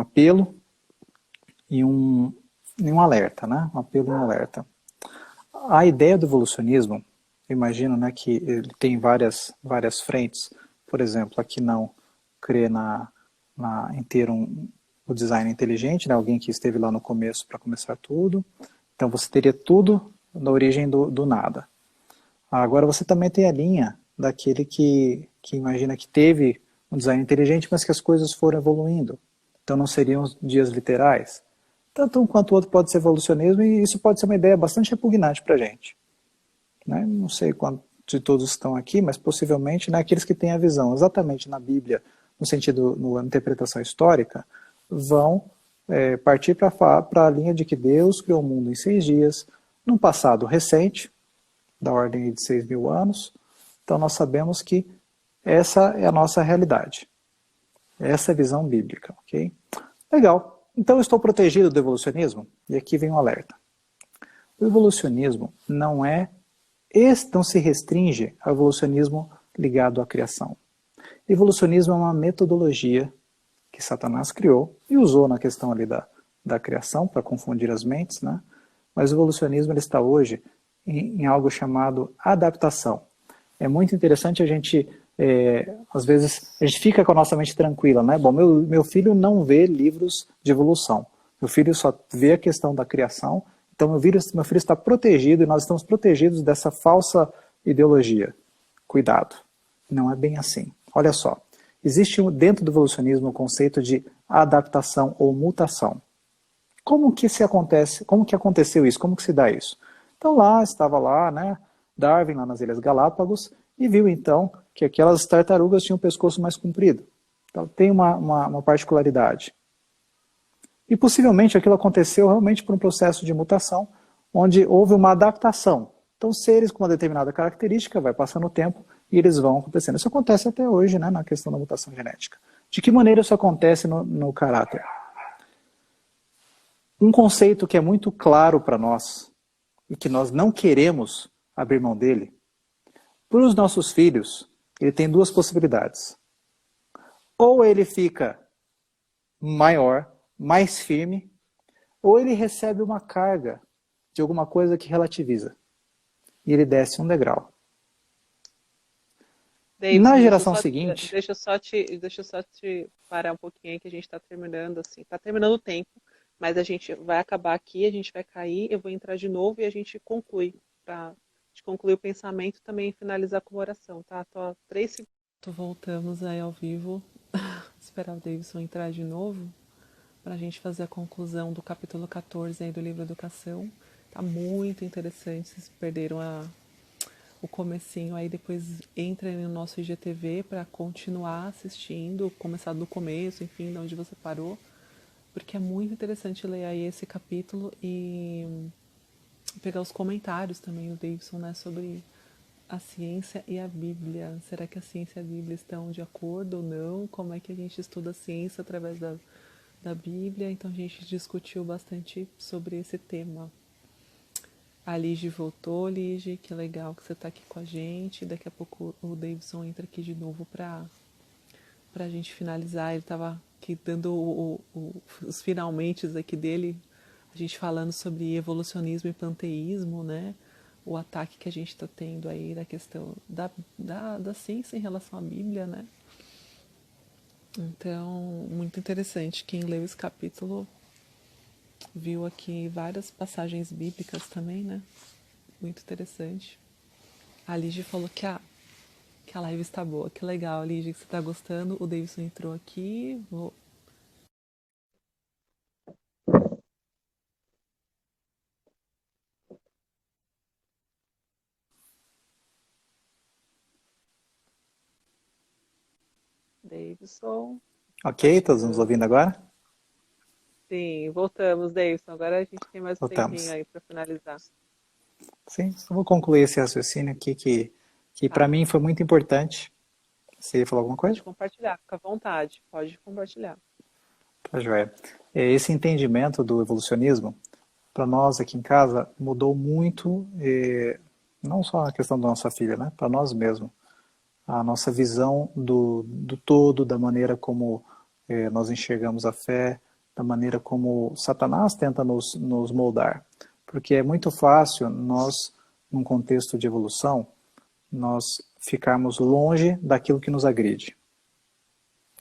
apelo e um alerta, né? Um apelo e um alerta. A ideia do evolucionismo, eu imagino, né, que ele tem várias frentes. Por exemplo, aqui não crê em ter o design inteligente, né, alguém que esteve lá no começo para começar tudo. Então você teria tudo na origem do nada. Agora você também tem a linha daquele que imagina que teve um design inteligente, mas que as coisas foram evoluindo. Então não seriam dias literais. Tanto um quanto o outro pode ser evolucionismo, e isso pode ser uma ideia bastante repugnante para a gente. Né? Não sei quantos de todos estão aqui, mas possivelmente, né, aqueles que têm a visão exatamente na Bíblia, no sentido, na interpretação histórica, vão partir para a linha de que Deus criou o mundo em 6 dias, num passado recente, da ordem de 6.000 anos. Então nós sabemos que essa é a nossa realidade. Essa é a visão bíblica, ok? Legal. Então eu estou protegido do evolucionismo? E aqui vem um alerta. O evolucionismo não se restringe ao evolucionismo ligado à criação. Evolucionismo é uma metodologia que Satanás criou e usou na questão ali da criação para confundir as mentes, né? Mas o evolucionismo ele está hoje em algo chamado adaptação. É muito interessante a gente, às vezes, a gente fica com a nossa mente tranquila, né? Bom, meu filho não vê livros de evolução. Meu filho só vê a questão da criação. Então meu filho está protegido e nós estamos protegidos dessa falsa ideologia. Cuidado, não é bem assim. Olha só, existe dentro do evolucionismo o conceito de adaptação ou mutação. Como que aconteceu isso? Como que se dá isso? Então estava lá, né, Darwin lá nas Ilhas Galápagos e viu então que aquelas tartarugas tinham o pescoço mais comprido. Então tem uma particularidade. E possivelmente aquilo aconteceu realmente por um processo de mutação, onde houve uma adaptação. Então seres com uma determinada característica, vai passando o tempo e eles vão acontecendo. Isso acontece até hoje, né, na questão da mutação genética. De que maneira isso acontece no caráter? Um conceito que é muito claro para nós e que nós não queremos abrir mão dele, para os nossos filhos, ele tem 2 possibilidades. Ou ele fica maior, mais firme, ou ele recebe uma carga de alguma coisa que relativiza. E ele desce um degrau. Na Davidson, geração seguinte, deixa eu só te parar um pouquinho aí que a gente está terminando assim. Tá terminando o tempo, mas a gente vai acabar aqui, a gente vai cair, eu vou entrar de novo e a gente conclui. Pra gente concluir o pensamento também finalizar com oração, tá? Tô 3 segundos. Voltamos aí ao vivo. Esperar o Davidson entrar de novo para a gente fazer a conclusão do capítulo 14 aí do livro Educação. Tá muito interessante, vocês perderam o comecinho aí, depois entra no nosso IGTV para continuar assistindo, começar do começo, enfim, de onde você parou, porque é muito interessante ler aí esse capítulo e pegar os comentários também do Davidson, né, sobre a ciência e a Bíblia. Será que a ciência e a Bíblia estão de acordo ou não? Como é que a gente estuda a ciência através da Bíblia? Então a gente discutiu bastante sobre esse tema. A Lige voltou, Lige, que legal que você está aqui com a gente. Daqui a pouco o Davidson entra aqui de novo para a gente finalizar. Ele estava aqui dando os finalmente aqui dele, a gente falando sobre evolucionismo e panteísmo, né? O ataque que a gente está tendo aí da questão da ciência em relação à Bíblia, né? Então, muito interessante. Quem leu esse capítulo viu aqui várias passagens bíblicas também, né? Muito interessante. A Ligia falou que a live está boa. Que legal, Ligia, que você está gostando. O Davidson entrou aqui. Davidson. ok, todos nos ouvindo agora? Sim, voltamos, Davidson. Agora a gente tem mais um tempinho Voltamos. aí para finalizar. Sim, eu vou concluir esse raciocínio aqui que para Tá. mim foi muito importante. Você ia falar alguma coisa? Pode compartilhar, fica à vontade. Pode compartilhar. Tá, joia. Esse entendimento do evolucionismo, para nós aqui em casa, mudou muito, não só a questão da nossa filha, né? Para nós mesmos. A nossa visão do todo, da maneira como nós enxergamos a fé, da maneira como Satanás tenta nos moldar. Porque é muito fácil nós, num contexto de evolução, nós ficarmos longe daquilo que nos agride.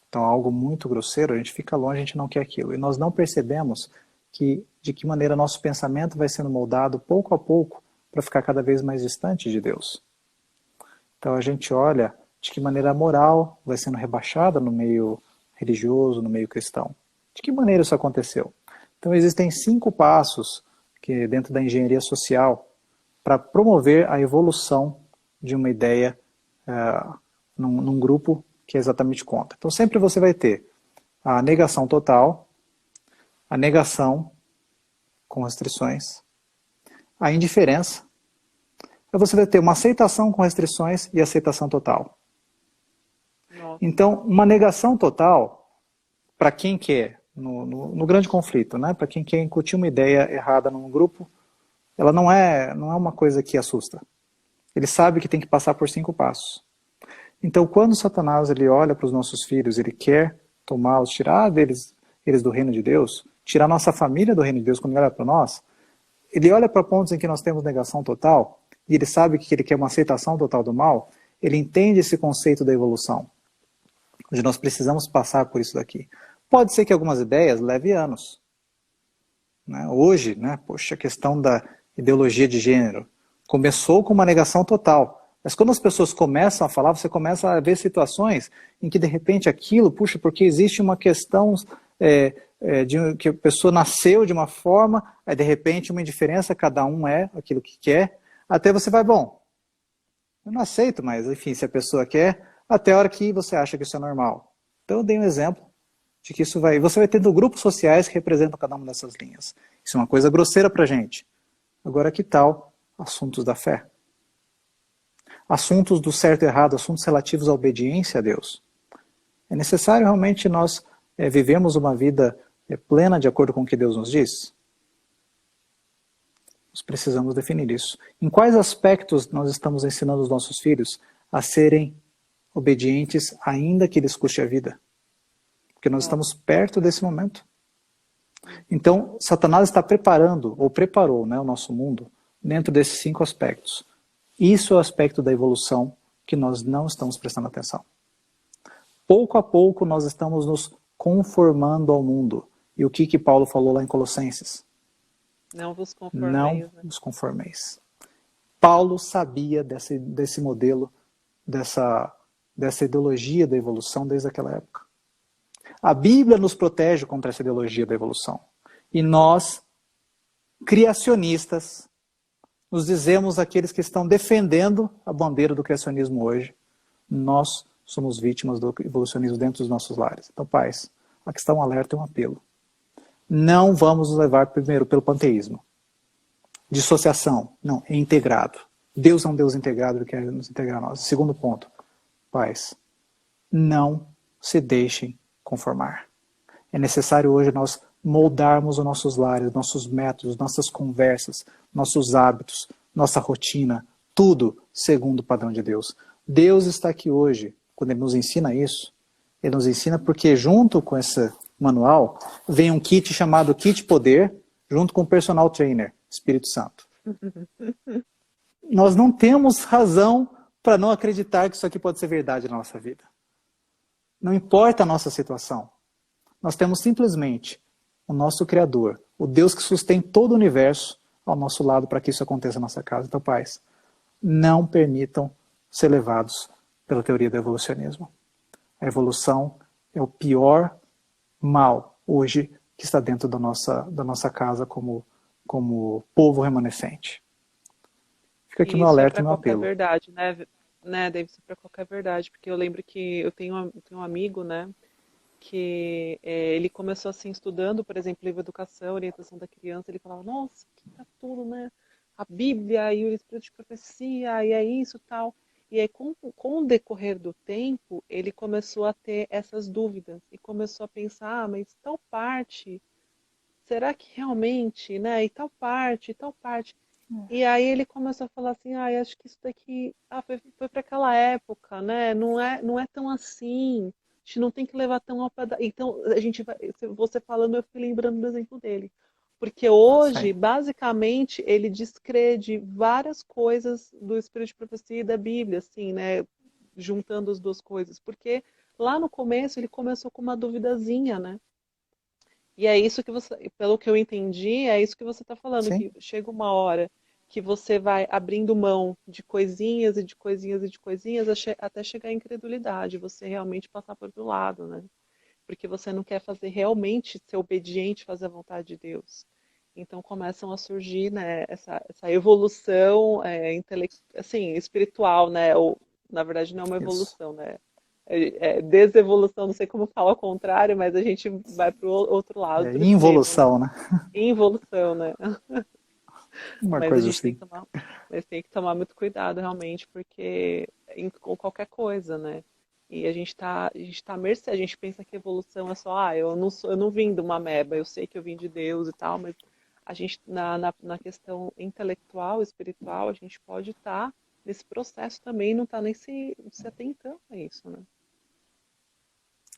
Então, algo muito grosseiro, a gente fica longe, a gente não quer aquilo. E nós não percebemos de que maneira nosso pensamento vai sendo moldado pouco a pouco para ficar cada vez mais distante de Deus. Então a gente olha de que maneira a moral vai sendo rebaixada no meio religioso, no meio cristão. De que maneira isso aconteceu? Então existem 5 passos que dentro da engenharia social para promover a evolução de uma ideia num grupo que é exatamente contra. Então sempre você vai ter a negação total, a negação com restrições, a indiferença, você vai ter uma aceitação com restrições e aceitação total. Nossa. Então, uma negação total, para quem quer, no grande conflito, né? Para quem quer incutir uma ideia errada num grupo, ela não é uma coisa que assusta. Ele sabe que tem que passar por 5 passos. Então, quando Satanás ele olha para os nossos filhos, ele quer tomá-los, tirar eles do reino de Deus, tirar nossa família do reino de Deus, quando ele olha para nós, ele olha para pontos em que nós temos negação total, e ele sabe que ele quer uma aceitação total do mal, ele entende esse conceito da evolução, onde nós precisamos passar por isso daqui. Pode ser que algumas ideias levem anos. Né? Hoje, né, poxa, a questão da ideologia de gênero começou com uma negação total. Mas quando as pessoas começam a falar, você começa a ver situações em que de repente aquilo, puxa, porque existe uma questão que a pessoa nasceu de uma forma, aí de repente uma indiferença, cada um é aquilo que quer, até você vai, bom, eu não aceito, mas enfim, se a pessoa quer, até a hora que você acha que isso é normal. Então eu dei um exemplo de que isso vai... Você vai tendo grupos sociais que representam cada uma dessas linhas. Isso é uma coisa grosseira pra gente. Agora que tal assuntos da fé? Assuntos do certo e errado, assuntos relativos à obediência a Deus. É necessário realmente nós vivemos uma vida plena de acordo com o que Deus nos diz? Nós precisamos definir isso. Em quais aspectos nós estamos ensinando os nossos filhos a serem obedientes, ainda que lhes custe a vida? Porque nós estamos perto desse momento. Então, Satanás está preparando, ou preparou, né, o nosso mundo dentro desses 5 aspectos. Isso é o aspecto da evolução que nós não estamos prestando atenção. Pouco a pouco nós estamos nos conformando ao mundo. E o que Paulo falou lá em Colossenses? Não vos conformeis. Não vos conformeis. Paulo sabia desse modelo, dessa ideologia da evolução desde aquela época. A Bíblia nos protege contra essa ideologia da evolução. E nós, criacionistas, nos dizemos aqueles que estão defendendo a bandeira do criacionismo hoje. Nós somos vítimas do evolucionismo dentro dos nossos lares. Então, pais, aqui está um alerta e um apelo. Não vamos nos levar primeiro pelo panteísmo. Dissociação. Não, é integrado. Deus é um Deus integrado, Ele quer nos integrar a nós. Segundo ponto, pais, não se deixem conformar. É necessário hoje nós moldarmos os nossos lares, nossos métodos, nossas conversas, nossos hábitos, nossa rotina, tudo segundo o padrão de Deus. Deus está aqui hoje, quando Ele nos ensina isso, Ele nos ensina porque junto com esse manual vem um kit chamado Kit Poder, junto com o Personal Trainer, Espírito Santo. Nós não temos razão para não acreditar que isso aqui pode ser verdade na nossa vida. Não importa a nossa situação. Nós temos simplesmente o nosso Criador, o Deus que sustém todo o universo ao nosso lado para que isso aconteça na nossa casa. Então, pais, não permitam ser levados pela teoria do evolucionismo. A evolução é o pior mal hoje que está dentro da nossa casa como povo remanescente. Fica aqui meu alerta e meu apelo. Isso é para qualquer verdade, né? Deve ser para qualquer verdade, porque eu lembro que eu tenho um amigo, né, que ele começou assim estudando, por exemplo, livro Educação, Orientação da Criança, ele falava, nossa, que tá tudo, né? A Bíblia e o Espírito de Profecia, e é isso e tal. E aí, com o decorrer do tempo, ele começou a ter essas dúvidas e começou a pensar, mas tal parte, será que realmente, né? E tal parte, e tal parte. E aí ele começou a falar assim, acho que isso daqui foi para aquela época, né? Não é tão assim. A gente não tem que levar tão ao pé da... Então, você falando, eu fui lembrando do exemplo dele. Porque hoje, basicamente, ele descrede várias coisas do Espírito de Profecia e da Bíblia, assim, né? Juntando as duas coisas. Porque lá no começo, ele começou com uma duvidazinha, né? E é isso que você, pelo que eu entendi, é isso que você está falando, Sim. que chega uma hora que você vai abrindo mão de coisinhas e de coisinhas e de coisinhas até chegar à incredulidade, você realmente passar por outro lado, né? Porque você não quer fazer realmente ser obediente, fazer a vontade de Deus. Então começam a surgir, né, essa evolução assim, espiritual, né? Ou, na verdade, não é uma evolução, né? Desevolução, não sei como fala ao contrário, mas a gente vai para o outro lado. Involução, né? Involução, né? Uma mas coisa a gente assim. tem que tomar muito cuidado, realmente, porque com qualquer coisa, né? E a gente tá à mercê, a gente pensa que evolução é só, eu não vim de uma ameba, eu sei que eu vim de Deus e tal, mas a gente, na questão intelectual, espiritual, a gente pode estar nesse processo também, não tá nem se atentando a isso, né?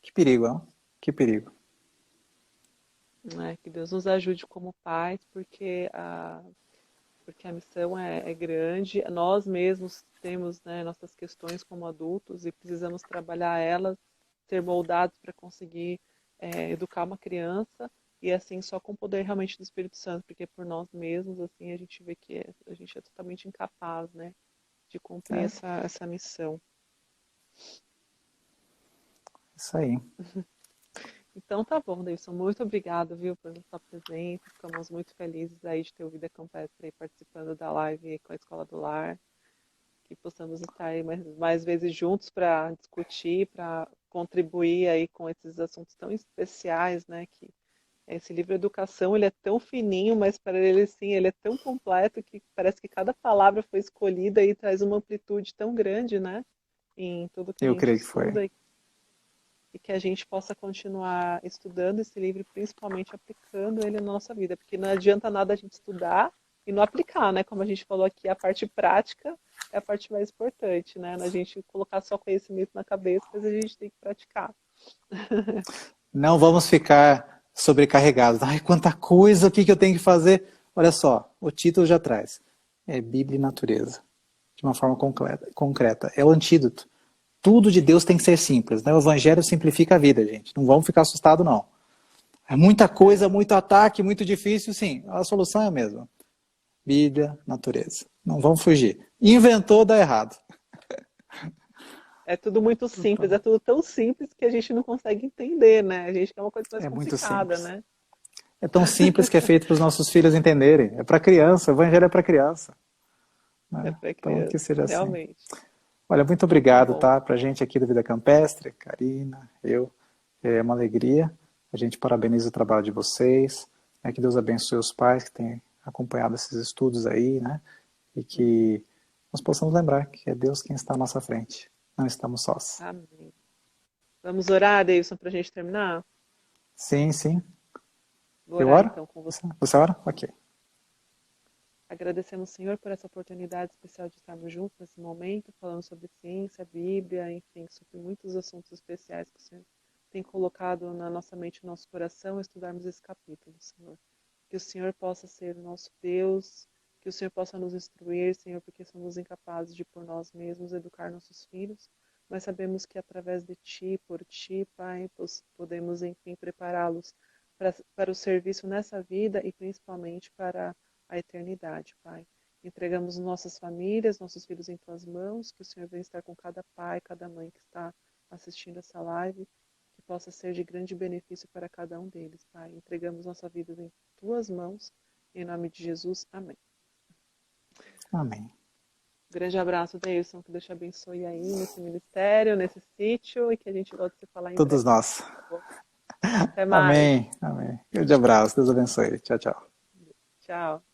Que perigo, não? Que perigo. Que Deus nos ajude como pais, porque a missão é grande. Nós mesmos temos, né, nossas questões como adultos e precisamos trabalhar elas, ser moldados para conseguir educar uma criança e assim só com o poder realmente do Espírito Santo, porque por nós mesmos assim a gente vê que a gente é totalmente incapaz, né, de cumprir essa missão. Isso aí. Então tá bom, Davidson, muito obrigado, viu, pela sua presença, ficamos muito felizes aí de ter o Vida Campestre aí participando da live com a Escola do Lar, que possamos estar aí mais vezes juntos para discutir, para contribuir aí com esses assuntos tão especiais, né, que esse livro Educação, ele é tão fininho, mas para ele, sim, ele é tão completo que parece que cada palavra foi escolhida e traz uma amplitude tão grande, né, em tudo que a gente estuda. E que a gente possa continuar estudando esse livro, principalmente aplicando ele na nossa vida, porque não adianta nada a gente estudar e não aplicar, né? Como a gente falou aqui, a parte prática é a parte mais importante, né? A gente colocar só conhecimento na cabeça, mas a gente tem que praticar. Não vamos ficar sobrecarregados. Ai, quanta coisa, o que eu tenho que fazer? Olha só, o título já traz. É Bíblia e Natureza. de uma forma concreta. É o antídoto. Tudo de Deus tem que ser simples, né? O Evangelho simplifica a vida, gente. Não vamos ficar assustados, não. É muita coisa, muito ataque, muito difícil, sim. A solução é a mesma. Bíblia, natureza. Não vamos fugir. Inventou, dá errado. É tudo muito simples, é tudo tão simples que a gente não consegue entender, né? A gente quer uma coisa mais É muito complicada, simples. né? É tão simples que é feito para os nossos filhos entenderem. É para criança, o Evangelho é para criança. É Né? para Então, que criança, seja assim. realmente. Olha, muito Muito obrigado, bom. tá? Pra gente aqui do Vida Campestre, Karina, eu. É uma alegria. A gente parabeniza o trabalho de vocês. Né? Que Deus abençoe os pais que têm acompanhado esses estudos aí, né? E que nós possamos lembrar que é Deus quem está à nossa frente. Não estamos sós. Amém. Vamos orar, Deilson, para a gente terminar? Sim, sim. Vou Eu orar oro? então com você. Você ora? Ok. Agradecemos, Senhor, por essa oportunidade especial de estarmos juntos nesse momento, falando sobre ciência, Bíblia, enfim, sobre muitos assuntos especiais que o Senhor tem colocado na nossa mente e no nosso coração, estudarmos esse capítulo, Senhor. Que o Senhor possa ser o nosso Deus, que o Senhor possa nos instruir, Senhor, porque somos incapazes de por nós mesmos educar nossos filhos, mas sabemos que através de Ti, por Ti, Pai, podemos, enfim, prepará-los para o serviço nessa vida e principalmente para a eternidade, Pai. Entregamos nossas famílias, nossos filhos em Tuas mãos, que o Senhor venha estar com cada pai, cada mãe que está assistindo essa live, que possa ser de grande benefício para cada um deles, Pai. Entregamos nossa vida em Tuas mãos, em nome de Jesus, amém. Amém. Grande abraço, Deilson, que Deus te abençoe aí nesse ministério, nesse sítio, e que a gente volte a se falar em Todos breve. nós. Tá bom? Até mais. Amém. Amém. Grande abraço. Deus abençoe. Tchau, tchau. Tchau.